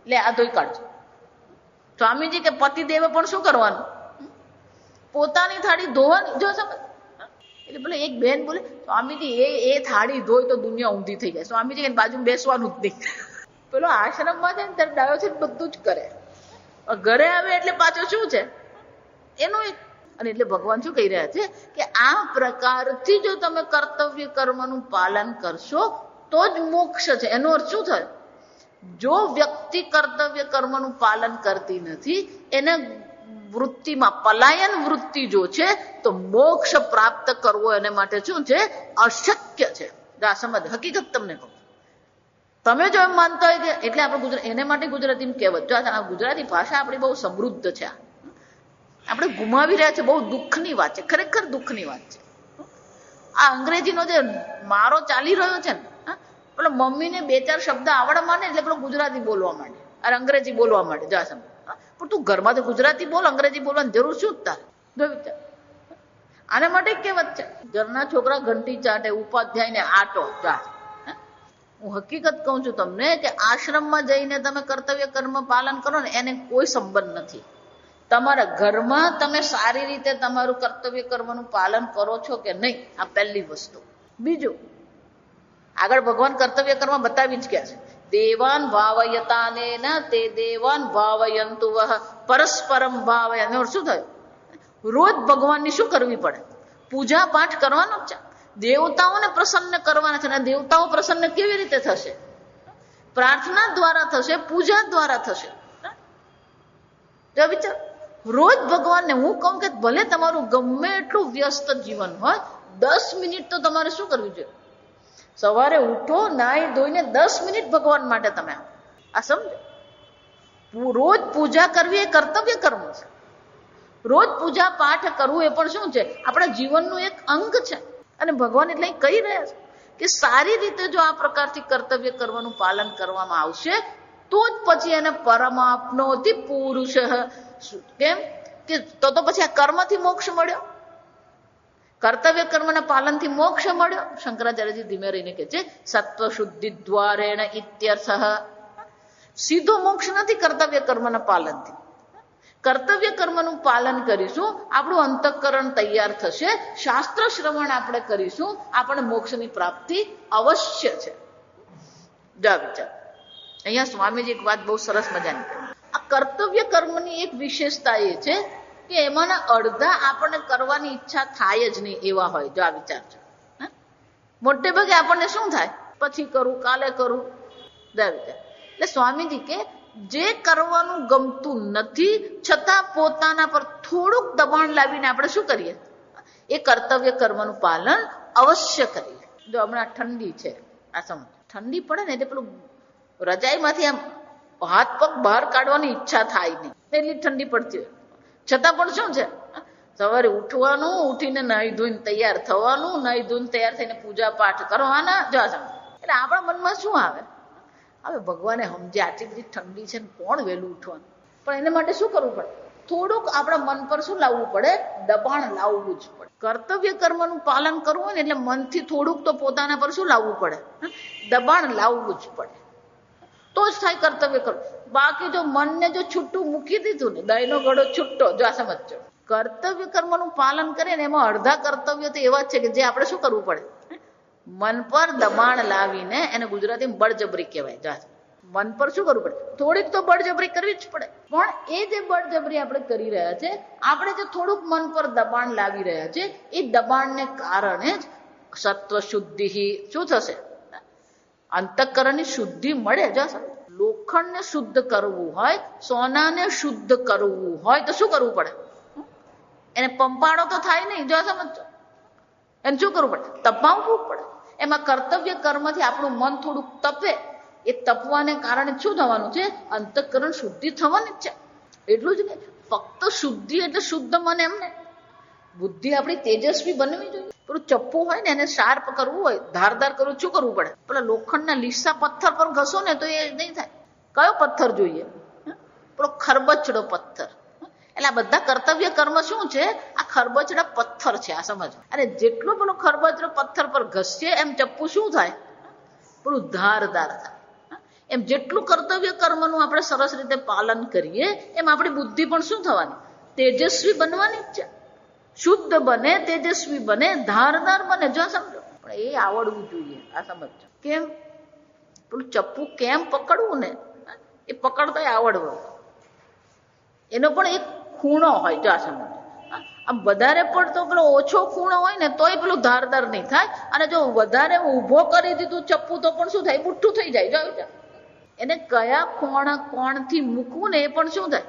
એટલે આ ધોઈ કાઢજો. સ્વામીજી કે પતિ દેવે પણ શું કરવાનું? પોતાની થાળી ધોવાની. જો સમજ. એટલે બોલે એક બેન બોલે સ્વામીજી એ થાળી ધોઈ તો દુનિયા ઊંધી થઈ જાય. સ્વામીજી કે બાજુ બેસવાનું જ નહીં. પેલો આશ્રમમાં છે ને ત્યારે ડાયો છે બધું જ કરે. ઘરે આવે એટલે પાછો શું છે એનું એક. અને એટલે ભગવાન શું કહી રહ્યા છે કે આ પ્રકારથી જો તમે કર્તવ્ય કર્મનું પાલન કરશો તો જ મોક્ષ છે. એનો અર્થ શું થાય? જો વ્યક્તિ કર્તવ્ય કર્મનું પાલન કરતી નથી, એને વૃત્તિમાં પલાયન વૃત્તિ જો છે તો મોક્ષ પ્રાપ્ત કરવો એને માટે શું છે? અશક્ય છે. સમજ. હકીકત તમને કહું. તમે જો એમ માનતા હોય કે એટલે આપણે એને માટે ગુજરાતીમાં કહેવત. જો આ ગુજરાતી ભાષા આપણી બહુ સમૃદ્ધ છે. આપણે ગુમાવી રહ્યા છે. બહુ દુઃખની વાત છે, ખરેખર દુઃખની વાત છે. આ અંગ્રેજીનો જે મારો ચાલી રહ્યો છે ને, પેલો મમ્મીને 2-4 શબ્દ આવડવા માંડે એટલે પેલો ગુજરાતી બોલવા માંડે, અરે અંગ્રેજી બોલવા માંડે. જા સમજ. પણ તું ઘરમાં તો ગુજરાતી બોલ, અંગ્રેજી બોલવાની જરૂર શું તારે? જો વિચાર. આના માટે કહેવત છે, ઘરના છોકરા ઘંટી ચાટે, ઉપાધ્યાયને આટો. જા. હું હકીકત કહું છું તમને કે આશ્રમમાં જઈને તમે કર્તવ્ય કર્મ પાલન કરો ને એને કોઈ સંબંધ નથી. તમારા ઘરમાં તમે સારી રીતે તમારું કર્તવ્ય કર્મનું પાલન કરો છો કે નહીં, આ પહેલી વસ્તુ. બીજું, આગળ ભગવાન કર્તવ્ય કર્મ બતાવી જ ગયા છે. દેવાન ભાવયતાને તે દેવાન ભાવયંતુ વહ પરસ્પરમ ભાવય. શું થયું? રોજ ભગવાનની શું કરવી પડે? પૂજા પાઠ કરવાનો જ છે. દેવતાઓને પ્રસન્ન કરવાના છે. અને દેવતાઓ પ્રસન્ન કેવી રીતે થશે? પ્રાર્થના દ્વારા થશે, પૂજા દ્વારા થશે. વિચાર. રોજ ભગવાનને હું કહું કે ભલે તમારું ગમે એટલું વ્યસ્ત જીવન હોય, 10 મિનિટ તો તમારે શું કરવું જોઈએ? સવારે ઉઠો, નાહી ધોઈને 10 મિનિટ ભગવાન માટે તમે આ સમજો. રોજ પૂજા કરવી એ કર્તવ્ય કર્મ છે. રોજ પૂજા પાઠ કરવું એ પણ શું છે? આપણા જીવનનું એક અંગ છે. અને ભગવાન એટલે કહી રહ્યા છે કે સારી રીતે જો આ પ્રકારથી કર્તવ્ય કરવાનું પાલન કરવામાં આવશે તો જ પછી એને પરમાપ્નોતિ પુરુષ. કેમ કે તો પછી આ કર્મથી મોક્ષ મળ્યો, કર્તવ્ય કર્મના પાલનથી મોક્ષ મળ્યો. શંકરાચાર્યજી ધીમે રહીને કહે છે સત્વ શુદ્ધિ દ્વારેણ ઇત્યર્થ. સીધો મોક્ષ નથી કર્તવ્ય કર્મના પાલનથી. કર્તવ્ય કર્મનું પાલન કરીશું, આપણું અંતઃકરણ તૈયાર થશે, શાસ્ત્ર શ્રવણ આપણે કરીશું, આપણે મોક્ષની પ્રાપ્તિ અવશ્ય છે. જા વિચાર. અહીંયા સ્વામીજી એક વાત બહુ સરસ મજાની કરી. આ કર્તવ્ય કર્મની એક વિશેષતા એ છે કે એમાંના અડધા આપણને કરવાની ઈચ્છા થાય જ નહીં એવા હોય. જો આ વિચાર છે, મોટે ભાગે આપણને શું થાય, પછી કરું, કાલે કરું. એટલે સ્વામીજી કે જે કરવાનું ગમતું નથી છતાં પોતાના પર થોડુંક દબાણ લાવીને આપણે શું કરીએ, એ કર્તવ્ય કર્મનું પાલન અવશ્ય કરીએ. જો હમણાં ઠંડી છે, આ સમજ ઠંડી પડે ને એટલે પેલું રજાઈમાંથી આમ હાથ પગ બહાર કાઢવાની ઈચ્છા થાય નહીં, એટલી ઠંડી પડતી હોય. છતાં પણ શું છે, સવારે ઉઠવાનું, ઉઠીને નાહી ધોઈને તૈયાર થવાનું, નાહી ધોઈને તૈયાર થઈને પૂજા પાઠ કરવાના. જો આ સમજ એટલે આપણા મનમાં શું આવે, હવે ભગવાને સમજે આટલી બધી ઠંડી છે ને કોણ વહેલું ઉઠવાનું. પણ એને માટે શું કરવું પડે, થોડુંક આપણા મન પર શું લાવવું પડે, દબાણ લાવવું જ પડે. કર્તવ્ય કર્મનું પાલન કરવું હોય ને એટલે મનથી થોડુંક તો પોતાના પર શું લાવવું પડે, દબાણ લાવવું જ પડે, તો જ થાય કર્તવ્ય કર્મ. બાકી જો મનને જો છૂટું મૂકી દીધું ને, દહીંનો ગળો છૂટો, જો આ સમજો. કર્તવ્ય કર્મનું પાલન કરે ને એમાં અડધા કર્તવ્ય તો એવા જ છે કે જે આપણે શું કરવું પડે, મન પર દબાણ લાવીને, એને ગુજરાતીમાં બળજબરી કહેવાય. મન પર શું કરવું પડે, થોડીક તો બળજબરી કરવી જ પડે. પણ એ જે બળજબરી આપણે કરી રહ્યા છે, આપણે જે થોડુંક મન પર દબાણ લાવી રહ્યા છે, એ દબાણને કારણે જ સત્વ શુદ્ધિ શું થશે, અંતઃકરણની શુદ્ધિ મળે. જો લોખંડને શુદ્ધ કરવું હોય, સોનાને શુદ્ધ કરવું હોય તો શું કરવું પડે, એને પંપાળો તો થાય નહીં. જો સમજો, એને શું કરવું પડે, તપાવવું પડે. એમાં કર્તવ્ય કર્મથી આપણું મન થોડુંક તપે, એ તપવાને કારણે શું થવાનું છે, અંતઃકરણ શુદ્ધિ થવાની જ છે. એટલું જ નહીં, ફક્ત શુદ્ધિ એટલે શુદ્ધ મન એમને, બુદ્ધિ આપણી તેજસ્વી બનવી જોઈએ. પેલું ચપ્પુ હોય ને એને શાર્પ કરવું હોય, ધારદાર કરવું, શું કરવું પડે, પેલા લોખંડના લીસા પથ્થર પર ઘસો ને તો એ નહીં થાય. કયો પથ્થર જોઈએ, પેલો ખરબચડો પથ્થર. એટલે આ બધા કર્તવ્ય કર્મ શું છે, આ ખરબચડા પથ્થર છે. આ સમજ. અને જેટલો પેલો ખરબચડો પથ્થર પર ઘસીએ એમ ચપ્પુ શું થાય, પેલું ધારદાર થાય. એમ જેટલું કર્તવ્ય કર્મનું આપણે સરસ રીતે પાલન કરીએ એમ આપણી બુદ્ધિ પણ શું થવાની, તેજસ્વી બનવાની જ છે. શુદ્ધ બને, તેજસ્વી બને, ધારદાર બને. જો સમજો, પણ એ આવડવું જોઈએ. આ સમજો કેમ, પેલું ચપ્પુ કેમ પકડવું ને, એ પકડતા આવડવું. એનો પણ એક ખૂણો હોય. જો આ સમજો, આમ વધારે પડતો પેલો ઓછો ખૂણો હોય ને તોય પેલું ધારદાર નહીં થાય, અને જો વધારે ઊભો કરી દીધું ચપ્પુ તો પણ શું થાય, બુઠ્ઠું થઈ જાય. જો એને કયા કોણથી મૂકવું ને એ પણ શું થાય.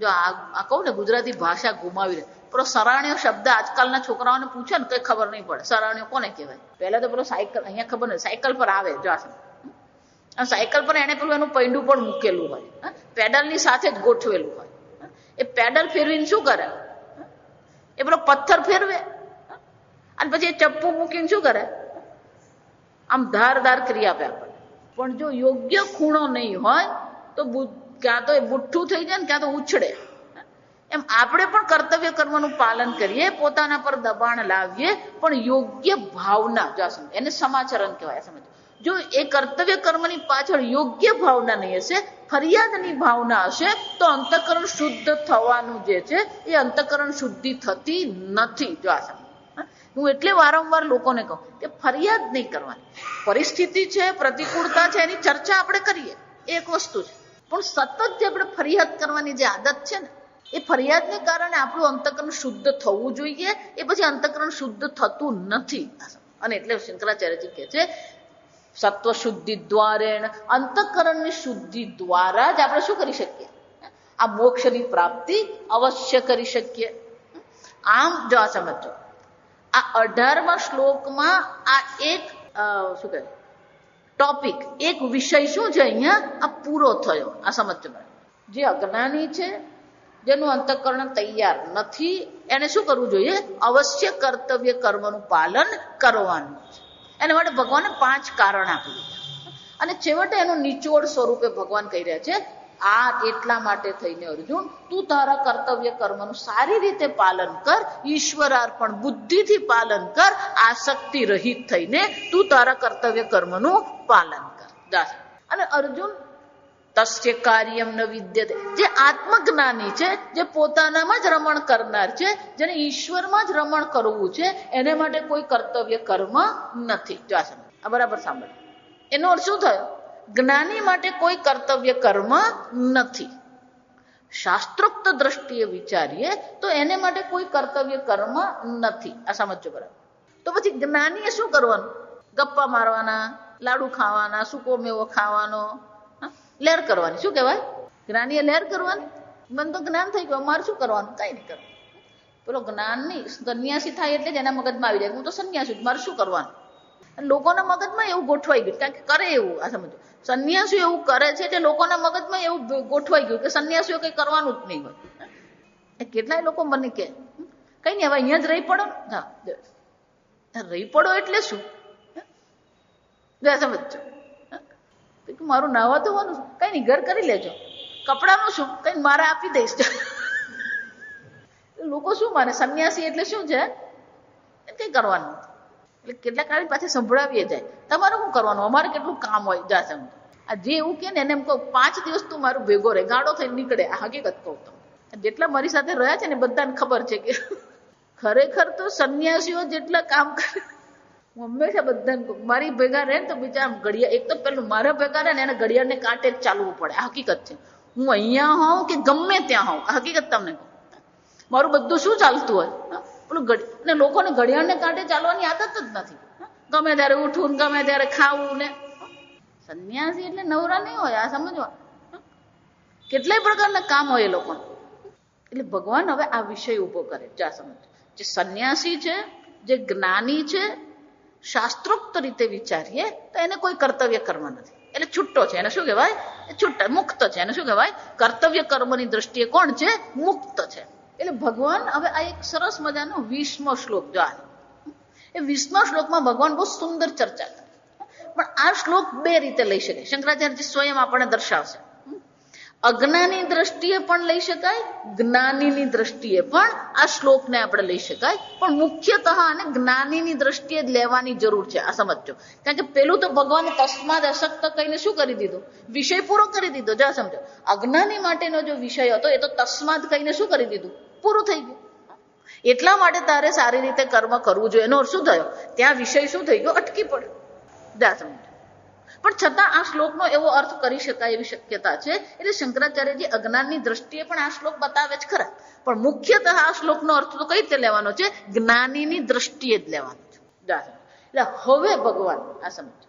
જો આ કહું ને ગુજરાતી ભાષા ગુમાવી રહે. પેલો સરાણીઓ શબ્દ આજકાલના છોકરાઓને પૂછે ને તો ખબર નહીં પડે, સરાણીઓ કોને કહેવાય. પહેલા તો પેલો સાયકલ, અહીંયા ખબર નહીં, સાયકલ પર આવે. જો આ સાયકલ પર એને પેલું એનું પૈંડું પણ મૂકેલું હોય, પેડલની સાથે જ ગોઠવેલું હોય. એ પેડલ ફેરવીને શું કરે, એ પેલો પથ્થર ફેરવે અને પછી એ ચપ્પુ મૂકીને શું કરે, આમ ધારદાર કરી આપે આપણને. પણ જો યોગ્ય ખૂણો નહીં હોય તો ક્યાં તો એ બુઠ્ઠું થઈ જાય ને ક્યાં તો ઉછળે. એમ આપણે પણ કર્તવ્ય કર્મનું પાલન કરીએ, પોતાના પર દબાણ લાવીએ, પણ યોગ્ય ભાવના, જો એને સમાચરણ કહેવાય. સમજો, જો એ કર્તવ્ય કર્મની પાછળ યોગ્ય ભાવના નહીં હશે, ફરિયાદની ભાવના હશે, તો અંતઃકરણ શુદ્ધ થવાનું જે છે એ અંતઃકરણ શુદ્ધિ થતી નથી. જો આ સમજ, હું એટલે વારંવાર લોકોને કહું કે ફરિયાદ નહીં કરવાની. પરિસ્થિતિ છે, પ્રતિકૂળતા છે, એની ચર્ચા આપણે કરીએ, એક વસ્તુ છે. પણ સતત જે આપણે ફરિયાદ કરવાની જે આદત છે ને, એ ફરિયાદને કારણે આપણું અંતઃકરણ શુદ્ધ થવું જોઈએ, એ પછી અંતઃકરણ શુદ્ધ થતું નથી. અને એટલે શંકરાચાર્યજી કહે છે સત્વ શુદ્ધિ દ્વારેણ, અંતઃકરણની શુદ્ધિ દ્વારા જ આપણે શું કરી શકીએ, આ મોક્ષની પ્રાપ્તિ અવશ્ય કરી શકીએ. આમ જો આ સમજો, આ 18મા શ્લોકમાં આ એક શું કહે ટોપિક, એક વિષય શું છે અહીંયા આ પૂરો થયો. આ સમજો, જે અજ્ઞાની છે, જેનું અંતઃકરણ તૈયાર નથી, એને શું કરવું જોઈએ, અવશ્ય કર્તવ્ય કર્મનું પાલન કરવાનું છે. એના માટે ભગવાને 5 કારણ આપી દીધા, અને છેવટે એનું નિચોડ સ્વરૂપે ભગવાન કહી રહ્યા છે, આ એટલા માટે થઈને અર્જુન, તું તારા કર્તવ્ય કર્મનું સારી રીતે પાલન કર, ઈશ્વરાર્પણ બુદ્ધિથી પાલન કર, આસક્તિ રહિત થઈને તું તારા કર્તવ્ય કર્મનું પાલન કર. અને અર્જુન તસ્ય કાર્યમ ન વિદ્યતે, જે આત્મજ્ઞાની છે, જે પોતાનામાં જ રમણ કરનાર છે, જેને ઈશ્વરમાં જ રમણ કરવું છે, એને માટે કોઈ કર્તવ્ય કર્મ નથી. જો આ બરાબર સાંભળો, એનો અર્થ શું થયો, જ્ઞાની માટે કોઈ કર્તવ્ય કર્મ નથી. શાસ્ત્રોક્ત દ્રષ્ટિએ વિચારીએ તો એને માટે કોઈ કર્તવ્ય કર્મ નથી. આ સમજો બરાબર. તો પછી જ્ઞાનીએ શું કરવાનું? ગપ્પા મારવાના, લાડુ ખાવાના, સૂકો મેવો ખાવાનો, લહેર કરવાની. શું કહેવાય? જ્ઞાનીએ લહેર કરવાની. મને તો જ્ઞાન થઈ ગયું, મારે શું કરવાનું? કઈ નહીં કરવાનું. પેલો જ્ઞાન નહીં, સંન્યાસી થાય એટલે જ એના મગજમાં આવી જાય હું તો સંન્યાસી છું, મારે શું કરવાનું? લોકોના મગજમાં એવું ગોઠવાઈ ગયું, કારણ કે કરે એવું. આ સમજો, સંન્યાસીઓ એવું કરે છે એટલે લોકોના મગજમાં એવું ગોઠવાઈ ગયું કે સંન્યાસીઓ કંઈ કરવાનું જ નહીં હોય. કેટલાય લોકો મને કહે કઈ નહીં, હવે અહીંયા જ રહી પડો ને. હા, રહી પડો એટલે શું? સમજો, મારું નાવા ધોવાનું કઈ નહીં, ઘર કરી લેજો. કપડાનું શું? કઈ મારે આપી દઈશ. લોકો શું માને સંન્યાસી એટલે શું છે? કઈ કરવાનું નથી. એટલે કેટલાક કાળી પાછી સંભળાવીએ જાય, તમારે શું કરવાનું, અમારે કેટલું કામ હોય. જા સમજો, આ જે એવું કે ને એને એમ કહું 5 દિવસ તું મારું ભેગો રહે, ગાડો થઈને નીકળે. આ હકીકત કહું તો જેટલા મારી સાથે રહ્યા છે ને બધાને ખબર છે કે ખરેખર તો સંન્યાસીઓ જેટલા કામ કરે, હું હંમેશા બધાને કહું, મારી ભેગા રહે ને તો બીજા આમ ઘડિયાળ, એક તો પેલું મારા ભેગા રહે ને એને ઘડિયાળને કાંટે જ ચાલવું પડે. આ હકીકત છે. હું અહીંયા હોઉં કે ગમે ત્યાં હોઉં, આ હકીકત તમને કહું. મારું બધું શું ચાલતું હોય પેલું અને લોકોને ઘડિયાળને કાંટે ચાલવાની આદત જ નથી. ગમે ત્યારે ઉઠવું ને ગમે ત્યારે ખાવું ને. સંન્યાસી એટલે નવરા નહીં હોય. આ સમજવા, કેટલાય પ્રકારના કામ હોય એ લોકોને. એટલે ભગવાન હવે આ વિષય ઉભો કરે. જા સમજ, જે સંન્યાસી છે, જે જ્ઞાની છે, શાસ્ત્રોક્ત રીતે વિચારીએ તો એને કોઈ કર્તવ્ય કર્મ નથી. એટલે છૂટો છે. એને શું કહેવાય? છૂટા, મુક્ત છે. એને શું કહેવાય? કર્તવ્ય કર્મની દ્રષ્ટિએ કોણ છે? મુક્ત છે. એટલે ભગવાન હવે આ એક સરસ મજાનો 20મો શ્લોક જો આ એ 20મા શ્લોકમાં ભગવાન બહુ સુંદર ચર્ચા કરે. પણ આ શ્લોક 2 રીતે લઈ શકાય. શંકરાચાર્યજી સ્વયં આપણને દર્શાવશે. અજ્ઞાની દ્રષ્ટિએ પણ લઈ શકાય, જ્ઞાનીની દ્રષ્ટિએ પણ આ શ્લોકને આપણે લઈ શકાય. પણ મુખ્યતઃ આને જ્ઞાનીની દ્રષ્ટિએ જ લેવાની જરૂર છે. આ સમજો, કારણ કે પેલું તો ભગવાને તસ્માદ અશક્ત કહીને શું કરી દીધું? વિષય પૂરો કરી દીધો. જા સમજો, અજ્ઞાની માટેનો જો વિષય હતો એ તો તસ્માદ કહીને શું કરી દીધું? પૂરું થઈ ગયું. એટલા માટે તારે સારી રીતે કર્મ કરવું જોઈએ. એનો શું થયો? ત્યાં વિષય શું થઈ ગયો? અટકી પડ્યો. જા સમજો. પણ છતાં આ શ્લોકનો એવો અર્થ કરી શકાય એવી શક્યતા છે. એટલે શંકરાચાર્યજી અજ્ઞાનની દ્રષ્ટિએ પણ આ શ્લોક બતાવે જ ખરા. પણ મુખ્યતઃ આ શ્લોકનો અર્થ તો કઈ રીતે લેવાનો છે? જ્ઞાનીની દ્રષ્ટિએ જ લેવાનો છે. એટલે હવે ભગવાન આ સમજો,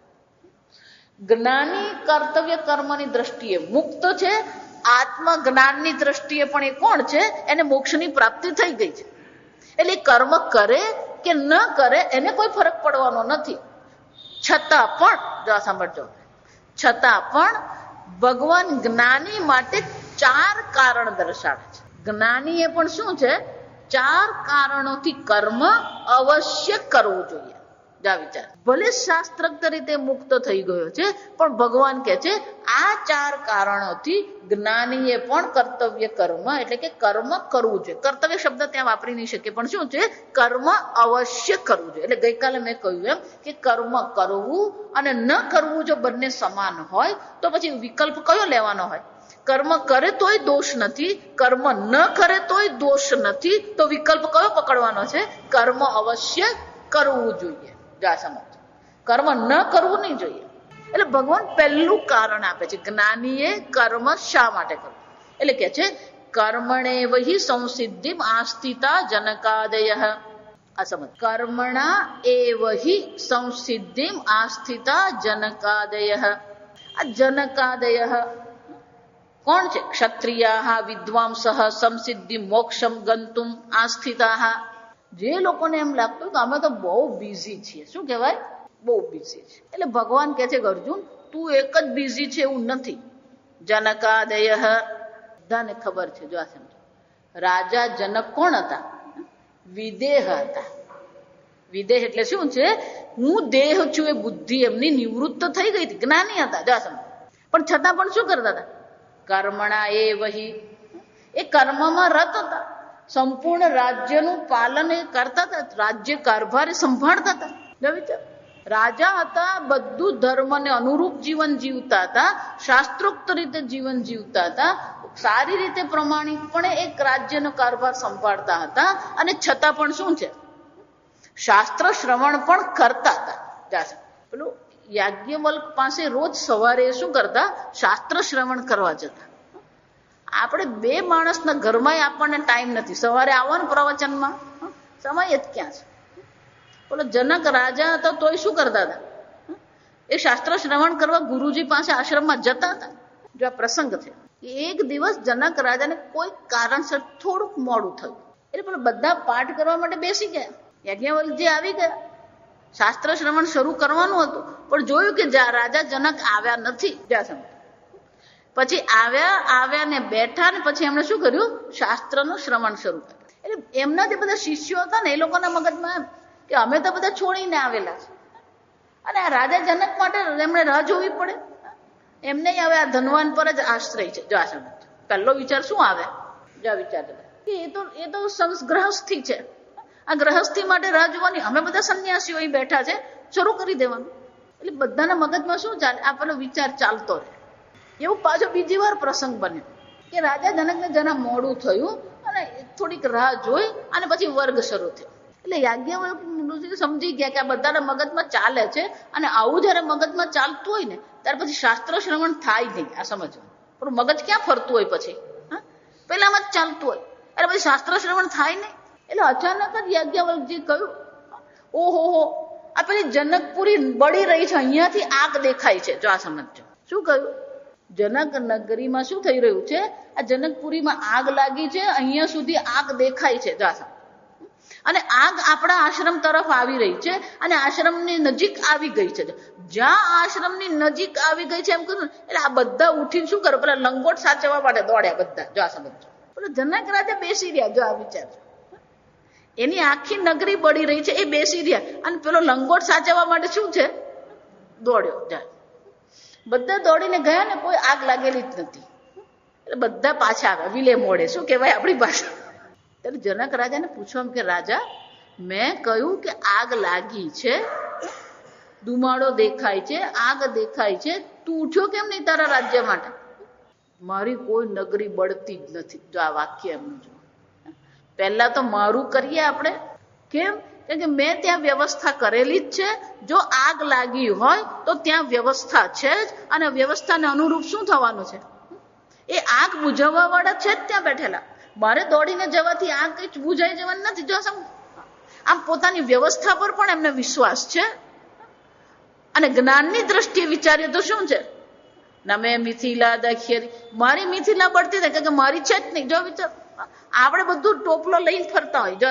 જ્ઞાની કર્તવ્ય કર્મની દ્રષ્ટિએ મુક્ત છે, આત્મજ્ઞાનની દ્રષ્ટિએ પણ એ કોણ છે? એને મોક્ષની પ્રાપ્તિ થઈ ગઈ છે. એટલે કર્મ કરે કે ન કરે એને કોઈ ફરક પડવાનો નથી. છતાં પણ જો સાંભળજો, છતાં પણ ભગવાન જ્ઞાની માટે 4 કારણ દર્શાવે છે. જ્ઞાનીએ પણ શું છે? 4 કારણોથી કર્મ અવશ્ય કરવું જોઈએ. જા વિચાર, ભલે શાસ્ત્રોક્ત રીતે મુક્ત થઈ ગયો છે પણ ભગવાન કહે છે આ 4 કારણોથી જ્ઞાનીએ પણ કર્તવ્ય કર્મ એટલે કે કર્મ કરવું જોઈએ. કર્તવ્ય શબ્દ ત્યાં વાપરી નહીં શકે, પણ શું છે? કર્મ અવશ્ય કરવું જોઈએ. એટલે ગઈકાલે મેં કહ્યું એમ કે કર્મ કરવું અને ન કરવું જો બંને સમાન હોય તો પછી વિકલ્પ કયો લેવાનો હોય? કર્મ કરે તોય દોષ નથી, કર્મ ન કરે તોય દોષ નથી, તો વિકલ્પ કયો પકડવાનો છે? કર્મ અવશ્ય કરવું જોઈએ. જા સમજ, કર્મ ન કરવું નહીં જોઈએ. એટલે ભગવાન પહેલું કારણ આપે છે, જ્ઞાનીએ કર્મ શા માટે કરવું. એટલે કે છે કર્મણે વહી સંસિદ્ધિમ આસ્થિતા જનકાદયઃ. આ સમજ, કર્મણા એવહિ સંસિદ્ધિમ આસ્થિતા જનકાદયઃ. આ જનકાદયઃ કોણ છે? ક્ષત્રિયાઃ વિદ્વાંસઃ સંસિદ્ધિ મોક્ષમ ગંતુમ આસ્થિતાઃ. જે લોકોને એમ લાગતું કે અમે તો બહુ બિઝી છીએ. શું કહેવાય? બહુ બિઝી છે. એટલે ભગવાન કહે છે અર્જુન તું એક જ બિઝી છે એવું નથી. જનકાદયઃ, બધાને ખબર છે. જો આ સમજો, રાજા જનક કોણ હતા? વિદેહ હતા. વિદેહ એટલે શું છે? હું દેહ છું એ બુદ્ધિ એમની નિવૃત્ત થઈ ગઈ હતી, જ્ઞાની હતા. જો આ સમજો, પણ છતાં પણ શું કરતા હતા? કર્મણા એ વહી, એ કર્મમાં રત હતા. સંપૂર્ણ રાજ્યનું પાલન એ કરતા હતા, રાજ્ય કારભાર સંભાળતા હતા. રાજા હતા, બધું ધર્મને અનુરૂપ જીવન જીવતા હતા, શાસ્ત્રોક્ત રીતે જીવન જીવતા હતા, સારી રીતે પ્રમાણિકપણે એક રાજ્યનો કારભાર સંભાળતા હતા. અને છતાં પણ શું છે? શાસ્ત્ર શ્રવણ પણ કરતા હતા. પેલું યાજ્ઞવલ્ક પાસે રોજ સવારે શું કરતા? શાસ્ત્ર શ્રવણ કરવા જતા. આપણે બે માણસના ઘરમાં આપણને ટાઈમ નથી. સવારે આવવાનું પ્રવચનમાં સમય જ ક્યાં છે? બોલો, જનક રાજા હતો તોય શું કરતા હતા? એ શાસ્ત્ર શ્રવણ કરવા ગુરુજી પાસે આશ્રમમાં જતા હતા. જો આ પ્રસંગ છે. એક દિવસ જનક રાજાને કોઈ કારણસર થોડુંક મોડું થયું, એટલે પણ બધા પાઠ કરવા માટે બેસી ગયા. યાજ્ઞવલ્કજી આવી ગયા, શાસ્ત્ર શ્રવણ શરૂ કરવાનું હતું, પણ જોયું કે રાજા જનક આવ્યા નથી. પછી આવ્યા ને બેઠા ને પછી એમણે શું કર્યું? શાસ્ત્રનું શ્રવણ શરૂ કર્યું. એટલે એમના જે બધા શિષ્યો હતા ને, એ લોકોના મગજમાં એમ કે અમે તો બધા છોડીને આવેલા છે, અને આ રાજા જનક માટે એમણે રાહ જોવી પડે. એમને હવે આ ધનવાન પર જ આશ્રય છે. જો આ સમજ, પહેલો વિચાર શું આવે? જો વિચાર એ તો ગ્રહસ્થી છે, આ ગ્રહસ્થી માટે રાહ જોવાની. અમે બધા સંન્યાસીઓ અહીં બેઠા છે, શરૂ કરી દેવાનું. એટલે બધાના મગજમાં શું ચાલે? આ પેલો વિચાર ચાલતો રહે. એવું પાછો બીજી વાર પ્રસંગ બન્યો કે રાજા જનકને જરા મોડું થયું અને થોડીક રાહ જોઈ અને પછી વર્ગ શરૂ થયો. એટલે યાજ્ઞવલ્ક સમજી ગયા કે આ બધાના મગજમાં ચાલે છે, અને આવું જયારે મગજમાં ચાલતું હોય ને ત્યાર પછી શાસ્ત્ર શ્રવણ થાય નહીં. આ સમજવાનું. પણ મગજ ક્યાં ફરતું હોય? પછી પેલામાં જ ચાલતું હોય, એટલે પછી શાસ્ત્ર શ્રવણ થાય નહીં. એટલે અચાનક જ યાજ્ઞવલ્કજી કહ્યું, ઓહો, આ પેલી જનકપુરી બળી રહી છે, અહીંયાથી આગ દેખાય છે. જો આ સમજો. શું કહ્યું? જનક નગરીમાં શું થઈ રહ્યું છે? આ જનકપુરીમાં આગ લાગી છે, અહીંયા સુધી આગ દેખાય છે. જો આ, અને આગ આપણા આશ્રમ તરફ આવી રહી છે, અને આશ્રમની નજીક આવી ગઈ છે. જ્યાં આશ્રમની નજીક આવી ગઈ છે એમ કહ્યું, એટલે આ બધા ઉઠીને શું કરો? પેલા લંગોટ સાચવવા માટે દોડ્યા બધા. જો આ સમજો. પેલો જનક રાજા બેસી રહ્યા. જો આ વિચાર, એની આખી નગરી બળી રહી છે, એ બેસી રહ્યા, અને પેલો લંગોટ સાચવવા માટે શું છે? દોડ્યો. જાય બધા દોડીને ગયા ને કોઈ આગ લાગેલી જ નથી. એટલે બધા પાછા આવ્યા વિલે મોડે. શું કહેવાય આપણી ભાષા? ત્યારે જનક રાજાને પૂછવા કે રાજા, મેં કહ્યું કે આગ લાગી છે, ધુમાડો દેખાય છે, આગ દેખાય છે, તું ઉઠ્યો કેમ નહીં તારા રાજ્ય માટે? મારી કોઈ નગરી બળતી જ નથી. જો આ વાક્ય એમનું જો. પહેલા તો મારું કરીએ આપણે. કેમ? કે મેં ત્યાં વ્યવસ્થા કરેલી જ છે. જો આગ લાગી હોય તો ત્યાં વ્યવસ્થા છે જ, અને વ્યવસ્થાને અનુરૂપ શું થવાનું છે? એ આગ બુઝાવવા વાળા છે જ ત્યાં બેઠેલા. મારે દોડીને જવાથી આગ કઈ બુઝાઈ જવાની નથી. જો આમ પોતાની વ્યવસ્થા પર પણ એમને વિશ્વાસ છે. અને જ્ઞાનની દ્રષ્ટિએ વિચારીએ તો શું છે? નમે મિથિલા દખ્યરી, મારી મિથિલા બળતી થાય કે મારી છે જ નહીં. જો વિચાર, આપણે બધું ટોપલો લઈને ફરતા હોય. જો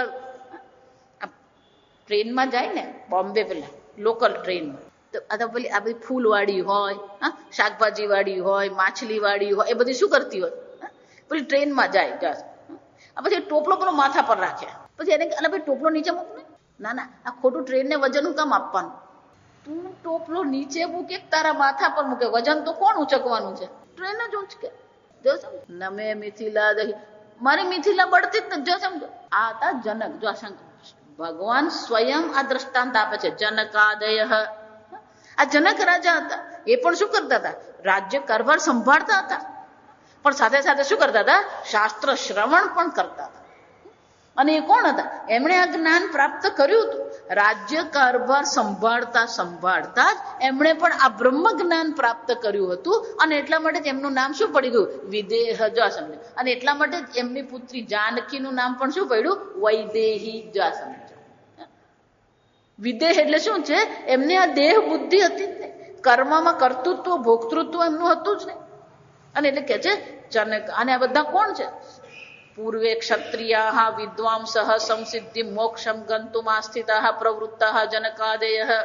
ટ્રેનમાં જાય ને બોમ્બે, પેલા લોકલ ટ્રેનમાં, તો આ તો પેલી આ બધી ફૂલવાળી હોય, શાકભાજી વાળી હોય, માછલી વાળી હોય, એ બધી શું કરતી હોય? પેલી ટ્રેનમાં જાય. પછી ટોપલો પેલો માથા પર રાખે. પછી એને અલા ભાઈ ટોપલો નીચે મૂક ને. ના ના, આ ખોટું ટ્રેનને વજન કામ આપવાનું? તું ટોપલો નીચે મૂકે તારા માથા પર મૂકે? વજન તો કોણ ઉંચકવાનું છે? ટ્રેન જ ઉંચકે. જો નમે મિથિલા દહી, મારી મિથિલા બળતી જ નથી. જો સમજો, આ હતા જનક. જો ભગવાન સ્વયં આ દ્રષ્ટાંત આપે છે. જનકાદય, આ જનક રાજા હતા. એ પણ શું કરતા હતા? રાજ્ય કારભાર સંભાળતા હતા, પણ સાથે સાથે શું કરતા હતા? શાસ્ત્ર શ્રવણ પણ કરતા હતા. અને એ કોણ હતા? એમણે આ જ્ઞાન પ્રાપ્ત કર્યું હતું. રાજ્ય કારભાર સંભાળતા સંભાળતા જ એમણે પણ આ બ્રહ્મ જ્ઞાન પ્રાપ્ત કર્યું હતું. અને એટલા માટે જ એમનું નામ શું પડી ગયું? વિદેહ. જો સમજો. અને એટલા માટે જ એમની પુત્રી જાનકીનું નામ પણ શું પડ્યું? વૈદેહી. જો સમજો. વિદેહ એટલે શું છે? એમને આ દેહ બુદ્ધિ હતી જ નહીં. કર્મમાં કર્તૃત્વ ભોક્તૃત્વ એમનું હતું જ નહીં. અને એટલે કે છે જનક. અને આ બધા કોણ છે? પૂર્વે ક્ષત્રિયા વિદ્વાંસ સંસિદ્ધિ મોક્ષમ ગંતુમા સ્થિતા પ્રવૃત્તા જનકાદય.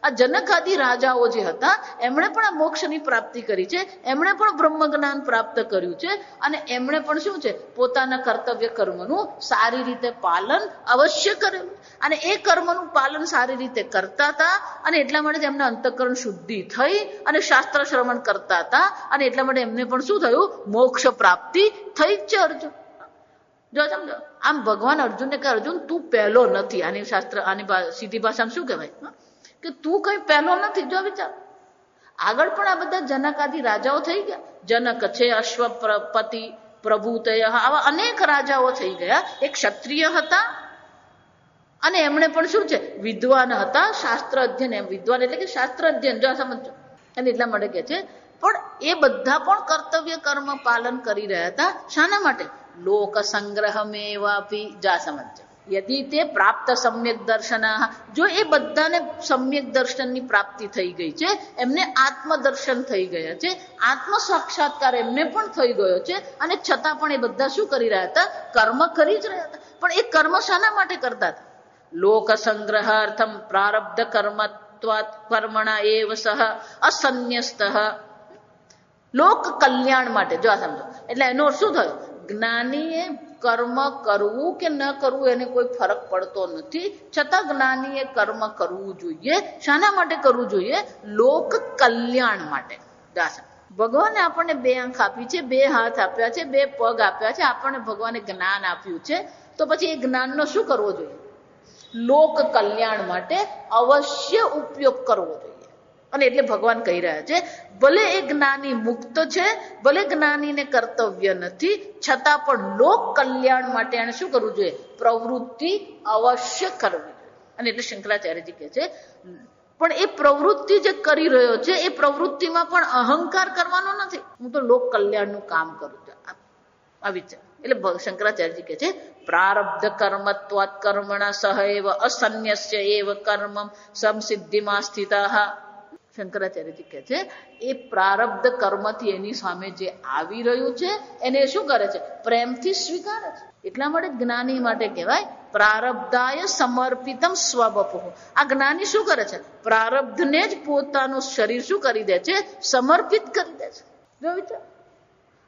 આ જનકાદિ રાજાઓ જે હતા એમણે પણ આ મોક્ષની પ્રાપ્તિ કરી છે. એમણે પણ બ્રહ્મ જ્ઞાન પ્રાપ્ત કર્યું છે. અને એમણે પણ શું છે? પોતાના કર્તવ્ય કર્મનું સારી રીતે પાલન અવશ્ય કરેલું. અને એ કર્મનું પાલન સારી રીતે કરતા હતા. અને એટલા માટે જ એમના અંતઃકરણ શુદ્ધિ થઈ અને શાસ્ત્ર શ્રવણ કરતા હતા. અને એટલા માટે એમને પણ શું થયું? મોક્ષ પ્રાપ્તિ થઈ જ છે. અર્જુન જો સમજો, આમ ભગવાન અર્જુનને કહે, અર્જુન તું પહેલો નથી. આની શાસ્ત્ર, આની સીધી ભાષામાં શું કહેવાય? કે તું કઈ પહેલો નથી. જો વિચાર, આગળ પણ આ બધા જનકાદિ રાજાઓ થઈ ગયા. જનક છે, અશ્વપતિ, પ્રભુતય, આવા અનેક રાજાઓ થઈ ગયા. એક ક્ષત્રિય હતા અને એમણે પણ શું છે, વિદ્વાન હતા, શાસ્ત્ર અધ્યયન. એમ વિદ્વાન એટલે કે શાસ્ત્ર અધ્યયન, જો સમજો. અને એટલા માટે કે છે, પણ એ બધા પણ કર્તવ્ય કર્મ પાલન કરી રહ્યા હતા. શાના માટે? લોક સંગ્રહમેવાપી, જા સમજ. યદિ તે પ્રાપ્ત સમ્યક દર્શન, જો એ બધાને સમ્યક દર્શનની પ્રાપ્તિ થઈ ગઈ છે, એમને આત્મદર્શન થઈ ગયા છે, આત્મ સાક્ષાત્કાર એમને પણ થઈ ગયો છે, અને છતાં પણ એ બધા શું કરી રહ્યા હતા? કર્મ કરી જ રહ્યા હતા. પણ એ કર્મ શાના માટે કરતા હતા? લોક સંગ્રહાર્થમ પ્રારબ્ધ કર્મત્વાત કર્મણા એવ સહ અસન્યસ્ત, લોક કલ્યાણ માટે. જો આ સમજો. એટલે એનો શું થયો? જ્ઞાનીએ કર્મ કરવું કે ન કરવું એને કોઈ ફરક પડતો નથી, છતાં જ્ઞાનીએ કર્મ કરવું જોઈએ. શાના માટે કરવું જોઈએ? લોક કલ્યાણ માટે. ભગવાને આપણને 2 આંખ આપી છે, 2 હાથ આપ્યા છે, 2 પગ આપ્યા છે, આપણને ભગવાને જ્ઞાન આપ્યું છે. તો પછી એ જ્ઞાનનો શું કરવો જોઈએ? લોક કલ્યાણ માટે અવશ્ય ઉપયોગ કરવો જોઈએ. અને એટલે ભગવાન કહી રહ્યા છે, ભલે એ જ્ઞાની મુક્ત છે, ભલે જ્ઞાનીને કર્તવ્ય નથી, છતાં પણ લોક કલ્યાણ માટે એને શું કરવું જોઈએ? પ્રવૃત્તિ અવશ્ય કરવી જોઈએ. અને એટલે શંકરાચાર્યજી કહે છે, પણ એ પ્રવૃત્તિ જે કરી રહ્યો છે, એ પ્રવૃત્તિમાં પણ અહંકાર કરવાનો નથી. હું તો લોક કલ્યાણનું કામ કરું છું, આ વિચાર. એટલે શંકરાચાર્યજી કહે છે, પ્રારબ્ધ કર્મત્વાત કર્મણા સહૈવ અસન્યસ્ય એવ કર્મમ સમસિદ્ધિમાં સ્થિતાઃ. શંકરાચાર્યજી કહે છે, એ પ્રારબ્ધ કર્મથી એની સામે જે આવી રહ્યું છે એને શું કરે છે? પ્રેમથી સ્વીકારે છે. એટલા માટે જ્ઞાની માટે કહેવાય પ્રારબ્ધાય સમર્પિતમ સ્વબપુ. આ જ્ઞાની શું કરે છે? પ્રારબ્ધને જ પોતાનું શરીર શું કરી દે છે? સમર્પિત કરી દે છે. જો વિચાર.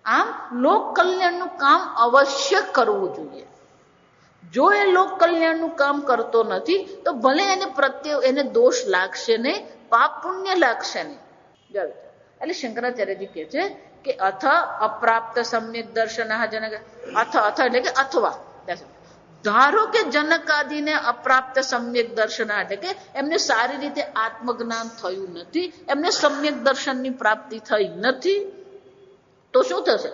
આમ લોક કલ્યાણનું કામ અવશ્ય કરવું જોઈએ. જો એ લોક કલ્યાણનું કામ કરતો નથી તો ભલે એને પ્રત્યે એને દોષ લાગશે નહીં, પાપ પુણ્ય લાગશે નહીં. એટલે શંકરાચાર્યજી કહે છે કે અથ અપ્રાપ્ત સમ્યક દર્શન જનક, અથ એટલે કે અથવા. ધારો કે જનકાદિને અપ્રાપ્ત સમ્યક દર્શન એટલે કે એમને સારી રીતે આત્મજ્ઞાન થયું નથી, એમને સમ્યક દર્શનની પ્રાપ્તિ થઈ નથી, તો શું થશે?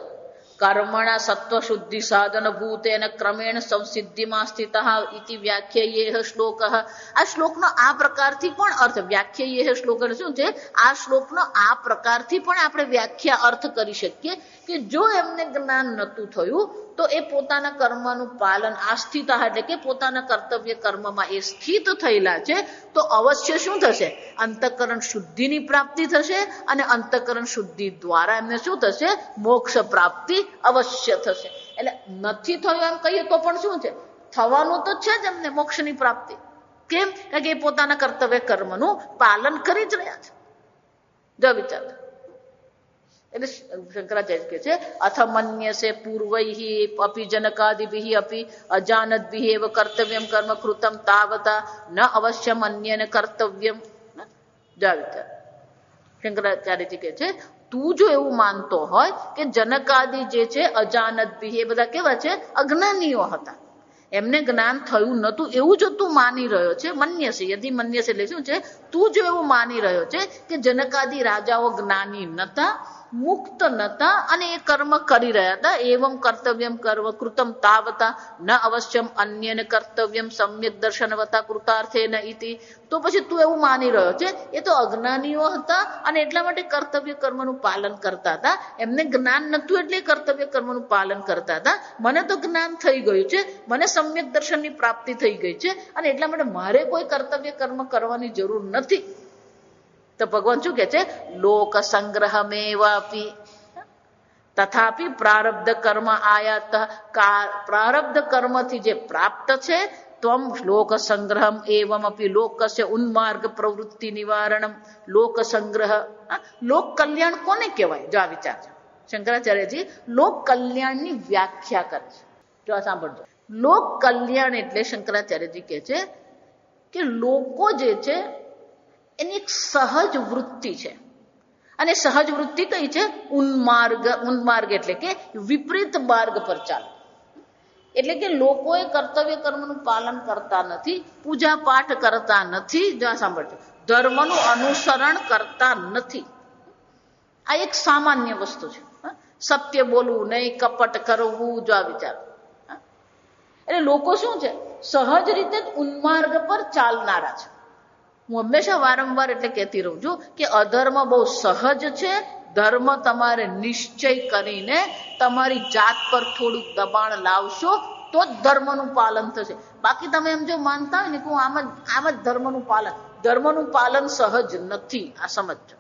કર્મણા સત્વ શુદ્ધિ સાધન ભૂતેન ક્રમેણ સંસિદ્ધિમાં સ્થિત ઇતિ વ્યાખ્યેય શ્લોક. આ શ્લોકનો આ પ્રકારથી પણ અર્થ, વ્યાખ્યેય શ્લોક એટલે શું છે? આ શ્લોકનો આ પ્રકારથી પણ આપણે વ્યાખ્યા અર્થ કરી શકીએ કે જો એમને જ્ઞાન નહોતું થયું તો એ પોતાના કર્મનું પાલન, આસ્થિત એટલે કે પોતાના કર્તવ્ય કર્મમાં એ સ્થિત થયેલા છે, તો અવશ્ય શું થશે? અંતઃકરણ શુદ્ધિની પ્રાપ્તિ થશે, અને અંતઃકરણ શુદ્ધિ દ્વારા એમને શું થશે? મોક્ષ પ્રાપ્તિ અવશ્ય થશે. એટલે નથી થયું એમ કહીએ તો પણ શું છે? થવાનું તો છે જ એમને મોક્ષની પ્રાપ્તિ. કેમ? કારણ કે એ પોતાના કર્તવ્ય કર્મનું પાલન કરી જ રહ્યા છે. જો વિચાર. એટલે શંકરાચાર્ય કહે છે, અથ મન્યસે પૂર્વૈઃ અપી જનકાદિભિઃ અપી અજાનદ્ભિઃ એવ કર્તવ્યમ કર્મ કૃતમ તાવતા ન અવશ્યમ અન્યેન કર્તવ્યમ. જા વિચાર. શંકરાચાર્યજી કહે છે, તું જો એવું માનતો હોય કે જનકાદિ જે છે અજાનદ્ભિઃ, એ બધા કેવા છે? અજ્ઞાનીઓ હતા, એમને જ્ઞાન થયું નતું, એવું જો તું માની રહ્યો છે, મન્યસે, યદિ મન્યસે એટલે શું છે? તું જો એવું માની રહ્યો છે કે જનકાદિ રાજાઓ જ્ઞાની નતા, મુક્ત નતા, અને એ કર્મ કરી રહ્યા હતા, એવમ કર્તવ્યમ કર્મ કૃતમ તાવતા ન અવશ્યમ અન્યન કર્તવ્યમ સમ્યક દર્શનવતા કૃતાર્થેન ઇતિ. તો પછી તું એવું માની રહ્યો છે એ તો અજ્ઞાનીઓ હતા અને એટલા માટે કર્તવ્ય કર્મનું પાલન કરતા હતા, એમને જ્ઞાન નતું એટલે કર્તવ્ય કર્મનું પાલન કરતા હતા. મને તો જ્ઞાન થઈ ગયું છે, મને સમ્યક દર્શનની પ્રાપ્તિ થઈ ગઈ છે, અને એટલા માટે મારે કોઈ કર્તવ્ય કર્મ કરવાની જરૂર નથી. તો ભગવાન શું કે છે? લોક સંગ્રહમેવાપી તથાપી પ્રારબ્ધ કર્મ આયાત, પ્રારબ્ધ કર્મથી જે પ્રાપ્ત છે, ત્વમ લોક સંગ્રહમ એવમ અપી લોકસ્ય ઉન્માર્ગ પ્રવૃત્તિ નિવારણમ. લોક સંગ્રહ, લોક કલ્યાણ કોને કહેવાય? જો આ વિચાર છે. શંકરાચાર્યજી લોક કલ્યાણની વ્યાખ્યા કરે છે. જો આ સાંભળજો. લોક કલ્યાણ એટલે શંકરાચાર્યજી કહે છે કે લોકો જે છે એની એક સહજ વૃત્તિ છે, અને સહજ વૃત્તિ કઈ છે? ઉન્માર્ગ. ઉન્માર્ગ એટલે કે વિપરીત માર્ગ પર ચાલે. એટલે કે લોકોએ કર્તવ્ય કર્મનું પાલન કરતા નથી, પૂજા પાઠ કરતા નથી, જો સાંભળજો, ધર્મનું અનુસરણ કરતા નથી. આ એક સામાન્ય વસ્તુ છે. સત્ય બોલવું નહીં, કપટ કરવું, જો આ વિચાર. એટલે લોકો શું છે? સહજ રીતે જ ઉન્માર્ગ પર ચાલનારા છે. હું હંમેશા વારંવાર એટલે કહેતી રહું છું કે અધર્મ બહુ સહજ છે. ધર્મ તમારે નિશ્ચય કરીને તમારી જાત પર થોડુંક દબાણ લાવશો તો જ ધર્મનું પાલન થશે. બાકી તમે એમ જો માનતા હોય ને કે હું આમ જ ધર્મનું પાલન સહજ નથી. આ સમજો.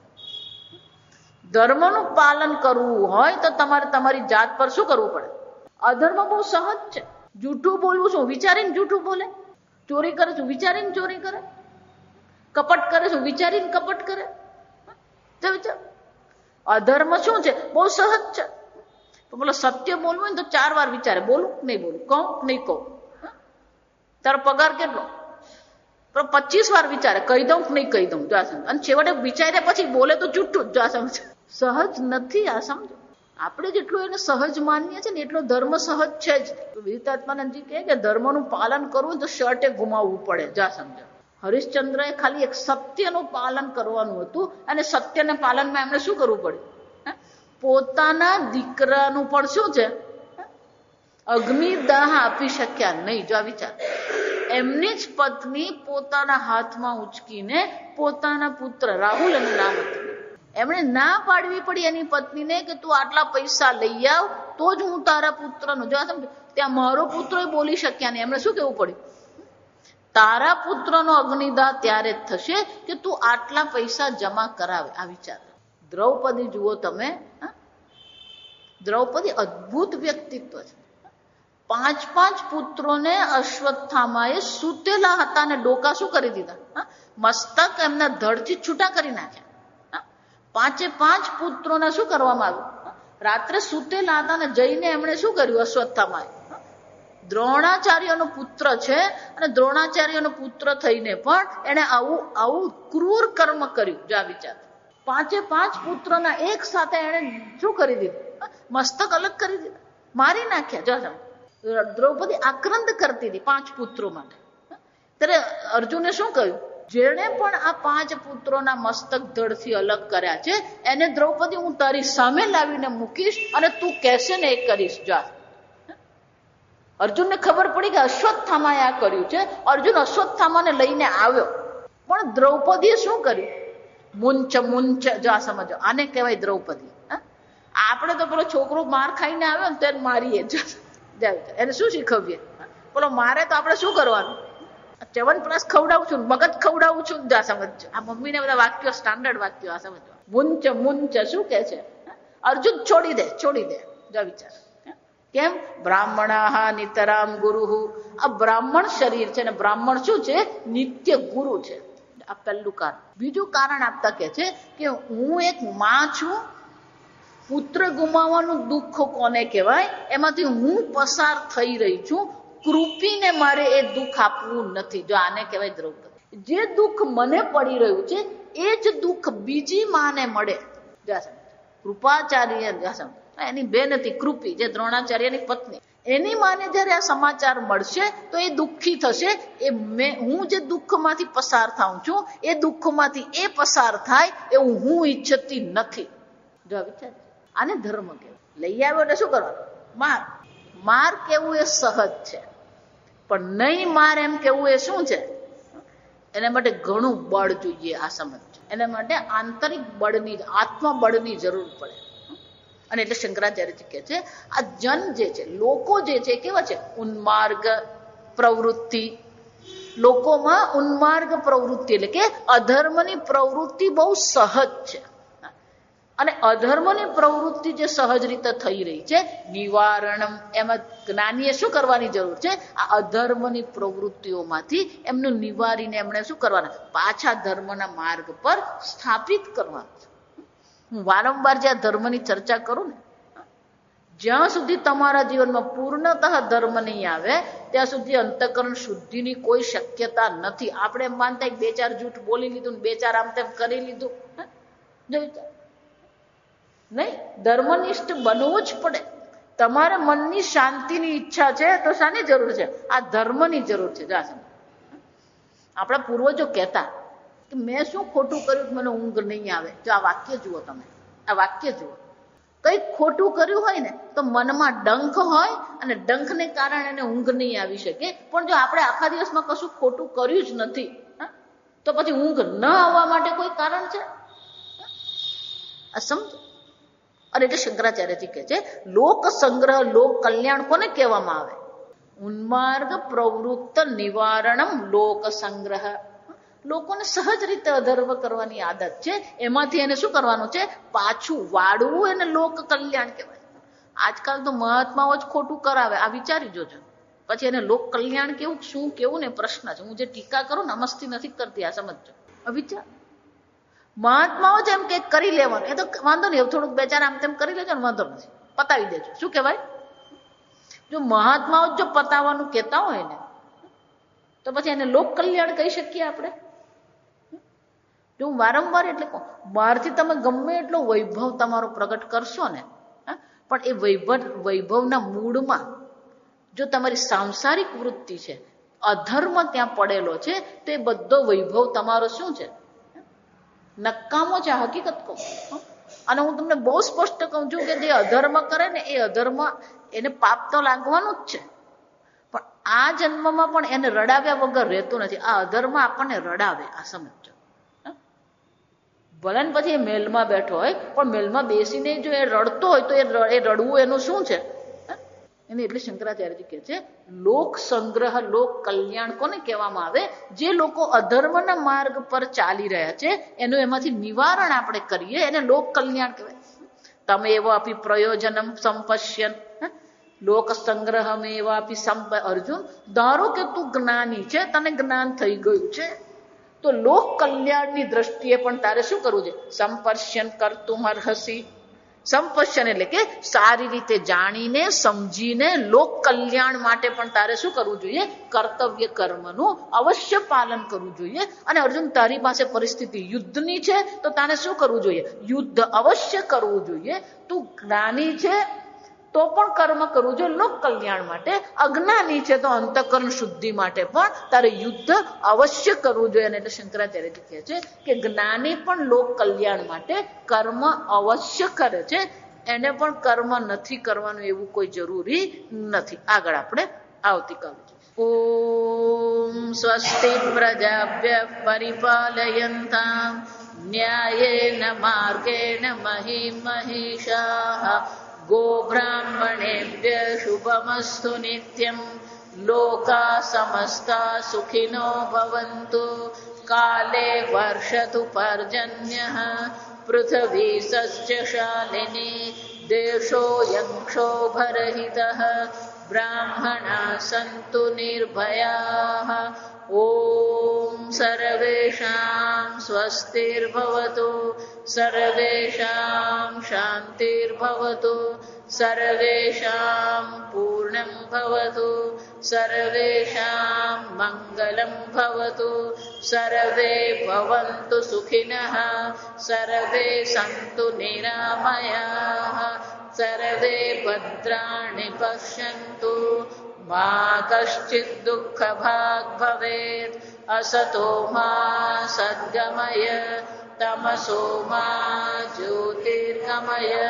ધર્મનું પાલન કરવું હોય તો તમારે તમારી જાત પર શું કરવું પડે? અધર્મ બહુ સહજ છે. જૂઠું બોલવું શું વિચારીને જૂઠું બોલે? ચોરી કરે શું વિચારીને ચોરી કરે? કપટ કરે શું વિચારીને કપટ કરે? વિચાર. અધર્મ શું છે? બહુ સહજ છે. તો બોલો સત્ય બોલવું ને તો 4 વાર વિચારે, બોલું નહીં બોલું, કહું નહીં કહું, તારો પગાર કેટલો, 25 વાર વિચારે, કહી દઉં કે નહીં કહી દઉં. અને છેવટે વિચાર્યા પછી બોલે તો જૂઠું જ. સમજ સહજ નથી. આ સમજો. આપણે જેટલું એને સહજ માનીએ છીએ ને એટલો ધર્મ સહજ છે જ. વિવેકાનંદજી કહે કે ધર્મનું પાલન કરવું તો શર્ટે ગુમાવવું પડે. જા સમજો. હરિશ્ચંદ્રએ ખાલી એક સત્યનું પાલન કરવાનું હતું અને સત્યના પાલનમાં એમને શું કરવું પડ્યું? પોતાના દીકરાનું પણ શું છે? અગ્નિદાહ આપી શક્યા નહીં. જો આ વિચાર. એમની જ પત્ની પોતાના હાથમાં ઉચકીને પોતાના પુત્ર રાહુલ અને નામ હતું, એમણે ના પાડવી પડી એની પત્નીને કે તું આટલા પૈસા લઈ આવ તો જ હું તારા પુત્રનો. જો સમજો. ત્યાં મારો પુત્ર બોલી શક્યા નહીં. એમણે શું કહેવું પડ્યું? તારા પુત્રનો અગ્નિદાહ ત્યારે જ થશે કે તું આટલા પૈસા જમા કરાવે. આ વિચાર. દ્રૌપદી જુઓ તમે. દ્રૌપદી અદ્ભુત વ્યક્તિત્વ છે. 5 પુત્રોને અશ્વત્થામાએ સૂતેલા હતા અને ડોકા શું કરી દીધા? મસ્તક એમના ધડથી છૂટા કરી નાખ્યા. 5 પુત્રોને શું કરવામાં આવ્યું? રાત્રે સૂતેલા હતા અને જઈને એમણે શું કર્યું? અશ્વત્થામાએ દ્રોણાચાર્યનો પુત્ર છે અને દ્રોણાચાર્યનો પુત્ર થઈને પણ એને આવું ક્રૂર કર્મ કર્યું. જો આ વિચાર. 5 પુત્રોના એક સાથે એને શું કરી દીધું? મસ્તક અલગ કરી દીધા, મારી નાખ્યા. જો દ્રૌપદી આક્રંદ કરતી હતી 5 પુત્રો માટે. ત્યારે અર્જુને શું કહ્યું? જેણે પણ આ 5 પુત્રોના મસ્તક ધડથી અલગ કર્યા છે એને દ્રૌપદી હું તારી સામે લાવીને મૂકીશ અને તું કહેશે ને એ કરીશ. જા. અર્જુનને ખબર પડી કે અશ્વત્થામાએ આ કર્યું છે. અર્જુન અશ્વત્થામાને લઈને આવ્યો, પણ દ્રૌપદીએ શું કર્યું? મુંચ. જો આ સમજો. આને કહેવાય દ્રૌપદી. આપણે તો પેલો છોકરો માર ખાઈને આવ્યો ને તેને મારીએ. એને શું શીખવીએ? પેલો મારે તો આપણે શું કરવાનું? 7+ ખવડાવું છું, મગજ ખવડાવું છું. જા સમજો. આ મમ્મીને બધા વાક્યો સ્ટાન્ડર્ડ વાક્યો. આ સમજો. મુંચ શું કે છે? અર્જુન છોડી દે. જા વિચાર. કેમ? બ્રાહ્મણા નિતરામ ગુરુ. આ બ્રાહ્મણ શરીર છે ને બ્રાહ્મણ શું છે? નિત્ય ગુરુ છે. આ પહેલું કારણ. બીજું કારણ આપતા કે છે કે હું એક માં છું. પુત્ર ગુમાવવાનું દુઃખ કોને કહેવાય? એમાંથી હું પસાર થઈ રહી છું. કૃપીને મારે એ દુઃખ આપવું નથી. જો આને કહેવાય દ્રૌપદી. જે દુઃખ મને પડી રહ્યું છે એ જ દુઃખ બીજી માને મળે. કૃપાચાર્ય એની બેન હતી કૃપી, જે દ્રોણાચાર્યની પત્ની. એની માને જયારે આ સમાચાર મળશે તો એ દુઃખી થશે. હું જે દુઃખમાંથી પસાર થાઉં છું એ દુઃખમાંથી એ પસાર થાય એવું હું ઈચ્છતી નથી. જો વિચાર. આને ધર્મ કહેવાય. લઈ આવ્યો એટલે શું કરવાનું? માર કેવું એ સહજ છે, પણ નહીં માર એમ કેવું એ શું છે? એના માટે ઘણું બળ જોઈએ. આ સમજ. એના માટે આંતરિક બળની, આત્મબળની જરૂર પડે. અને એટલે શંકરાચાર્યજી કહે છે આ જન જે છે, લોકો જે છે કેવા છે? ઉન્માર્ગ પ્રવૃત્તિ. લોકોમાં ઉન્માર્ગ પ્રવૃત્તિ એટલે કે અધર્મની પ્રવૃત્તિ બહુ સહજ છે. અને અધર્મની પ્રવૃત્તિ જે સહજ રીતે થઈ રહી છે, નિવારણમ, એમાં જ્ઞાનીએ શું કરવાની જરૂર છે? આ અધર્મની પ્રવૃત્તિઓમાંથી એમને નિવારીને એમણે શું કરવાના? પાછા ધર્મના માર્ગ પર સ્થાપિત કરવાના છે. હું વારંવાર જે આ ધર્મની ચર્ચા કરું ને, જ્યાં સુધી તમારા જીવનમાં પૂર્ણતઃ ધર્મ નહીં આવે ત્યાં સુધી અંતઃકરણ શુદ્ધિની કોઈ શક્યતા નથી. આપણે એમ માનતા 2-4 જૂઠ બોલી લીધું, 2-4 આમ તેમ કરી લીધું. નહીં, ધર્મનિષ્ઠ બનવું જ પડે. તમારા મનની શાંતિની ઈચ્છા છે તો શાની જરૂર છે? આ ધર્મની જરૂર છે. આપણા પૂર્વજો કહેતા કે મેં શું ખોટું કર્યું કે મને ઊંઘ નહીં આવે. જો આ વાક્ય જુઓ તમે, આ વાક્ય જુઓ. કંઈક ખોટું કર્યું હોય ને તો મનમાં ડંખ હોય અને ડંખને કારણે એને ઊંઘ નહીં આવી શકે. પણ જો આપણે આખા દિવસમાં કશું ખોટું કર્યું જ નથી તો પછી ઊંઘ ન આવવા માટે કોઈ કારણ છે? આ સમજો. અને એટલે શંકરાચાર્યજી કહે છે લોક સંગ્રહ લોક કલ્યાણ કોને કહેવામાં આવે? ઉન્માર્ગ પ્રવૃત્ત નિવારણમ લોક સંગ્રહ. લોકોને સહજ રીતે અધર્મ કરવાની આદત છે, એમાંથી એને શું કરવાનું છે? પાછું વાળવું. એને લોક કલ્યાણ કહેવાય. આજકાલ તો મહાત્માઓ જ ખોટું કરાવે, આ વિચારી જોજો. પછી એને લોક કલ્યાણ કેવું, શું કેવું ને પ્રશ્ન છે. હું જે ટીકા કરું ને મસ્તી નથી કરતી, આ સમજો. વિચાર, મહાત્માઓ જ એમ કે કરી લેવાનું, એ તો વાંધો નહીં, થોડુંક બે ચાર આમ તેમ કરી લેજો ને, વાંધો નથી, પતાવી દેજો. શું કહેવાય? જો મહાત્માઓ જો પતાવવાનું કહેતા હોય ને તો પછી એને લોક કલ્યાણ કહી શકીએ આપણે? જો હું વારંવાર એટલે કહું, બહારથી તમે ગમે એટલો વૈભવ તમારો પ્રગટ કરશો ને, પણ એ વૈભવના મૂળમાં જો તમારી સાંસારિક વૃત્તિ છે, અધર્મ ત્યાં પડેલો છે, તો એ બધો વૈભવ તમારો શું છે? નકામો છે. આ હકીકત કહું. અને હું તમને બહુ સ્પષ્ટ કહું છું કે જે અધર્મ કરે ને એ અધર્મ એને પાપ તો લાગવાનું જ છે, પણ આ જન્મમાં પણ એને રડાવ્યા વગર રહેતું નથી. આ અધર્મ આપણને રડાવે, આ સમજો. ભલે ને પછી એ મહેલમાં બેઠો હોય, પણ મહેલમાં બેસીને જો એ રડતો હોય તો એ રડવું એનું શું છે? એને એટલે શંકરાચાર્યજી કહે છે લોક સંગ્રહ લોક કલ્યાણ કોને કહેવામાં આવે? જે લોકો અધર્મના માર્ગ પર ચાલી રહ્યા છે એનું એમાંથી નિવારણ આપણે કરીએ, એને લોક કલ્યાણ કહેવાય. તમે એવો આપી પ્રયોજનમ સંપશ્યન લોક સંગ્રહમ એવા આપી અર્જુન, ધારો કે તું જ્ઞાની છે, તને જ્ઞાન થઈ ગયું છે, તો લોક કલ્યાણની દ્રષ્ટિએ પણ તારે શું કરવું છે? સંપશ્યન કરતું અર્હસી. સંપશ્યન એટલે કે સારી રીતે જાણીને સમજીને લોક કલ્યાણ માટે પણ તારે શું કરવું જોઈએ? કર્તવ્ય કર્મનું અવશ્ય પાલન કરવું જોઈએ. અને અર્જુન, તારી પાસે પરિસ્થિતિ યુદ્ધની છે તો તારે શું કરવું જોઈએ? યુદ્ધ અવશ્ય કરવું જોઈએ. તું જ્ઞાની છે તો પણ કર્મ કરવું જોઈએ લોક કલ્યાણ માટે, અજ્ઞાની છે તો અંતઃકરણ શુદ્ધિ માટે પણ તારે યુદ્ધ અવશ્ય કરવું જોઈએ. અને એટલે શંકરાચાર્યજી કહે છે કે જ્ઞાની પણ લોક કલ્યાણ માટે કર્મ અવશ્ય કરે છે, એને પણ કર્મ નથી કરવાનું એવું કોઈ જરૂરી નથી. આગળ આપણે આવતીકાલે. ઓમ સ્વસ્તિ પ્રજાભ્ય પરિપાલયન્તામ ન્યાયેન માર્ગેણ મહિમ મહિષાઃ ગોબ્રાહ્મણેભ્ય શુભમસ્તુ નિત્યમ લોકા સમસ્તા સુખિનો ભવન્તુ કાલે વર્ષતુ પર્જન્યઃ પૃથ્વી સસ્યશાલિની દેશોऽયં ક્ષોભરહિતઃ બ્રાહ્મણા સन्तુ નિર્ભયાઃ. ઓમ સર્વેષાં સ્વસ્તિર્ભવતુ સર્વેષાં શાંતિર્ભવતુ સર્વેષાં પૂર્ણં ભવતુ સર્વેષાં મંગલં ભવતુ સર્વે ભવन्तુ સુખિનઃ સર્વે સन्तુ નિરામયાઃ સર્વે ભદ્રાણિ પશ્યन्तુ મા કશ્ચિદ દુઃખભાગ ભવેત. અસતો મા સદ્ગમય તમસો મા જ્યોતિર્ગમય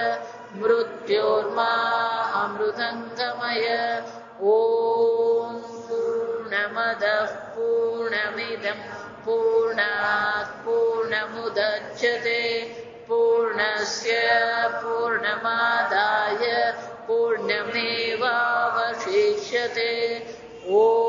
મૃત્યોર્મા અમૃતંગમય. ઓમ પૂર્ણમદઃ પૂર્ણમિદં પૂર્ણાત પૂર્ણમુદચ્યતે પૂર્ણસ્ય પૂર્ણમાદાય પૂર્ણમેવાવશિષ્યતે. ઓમ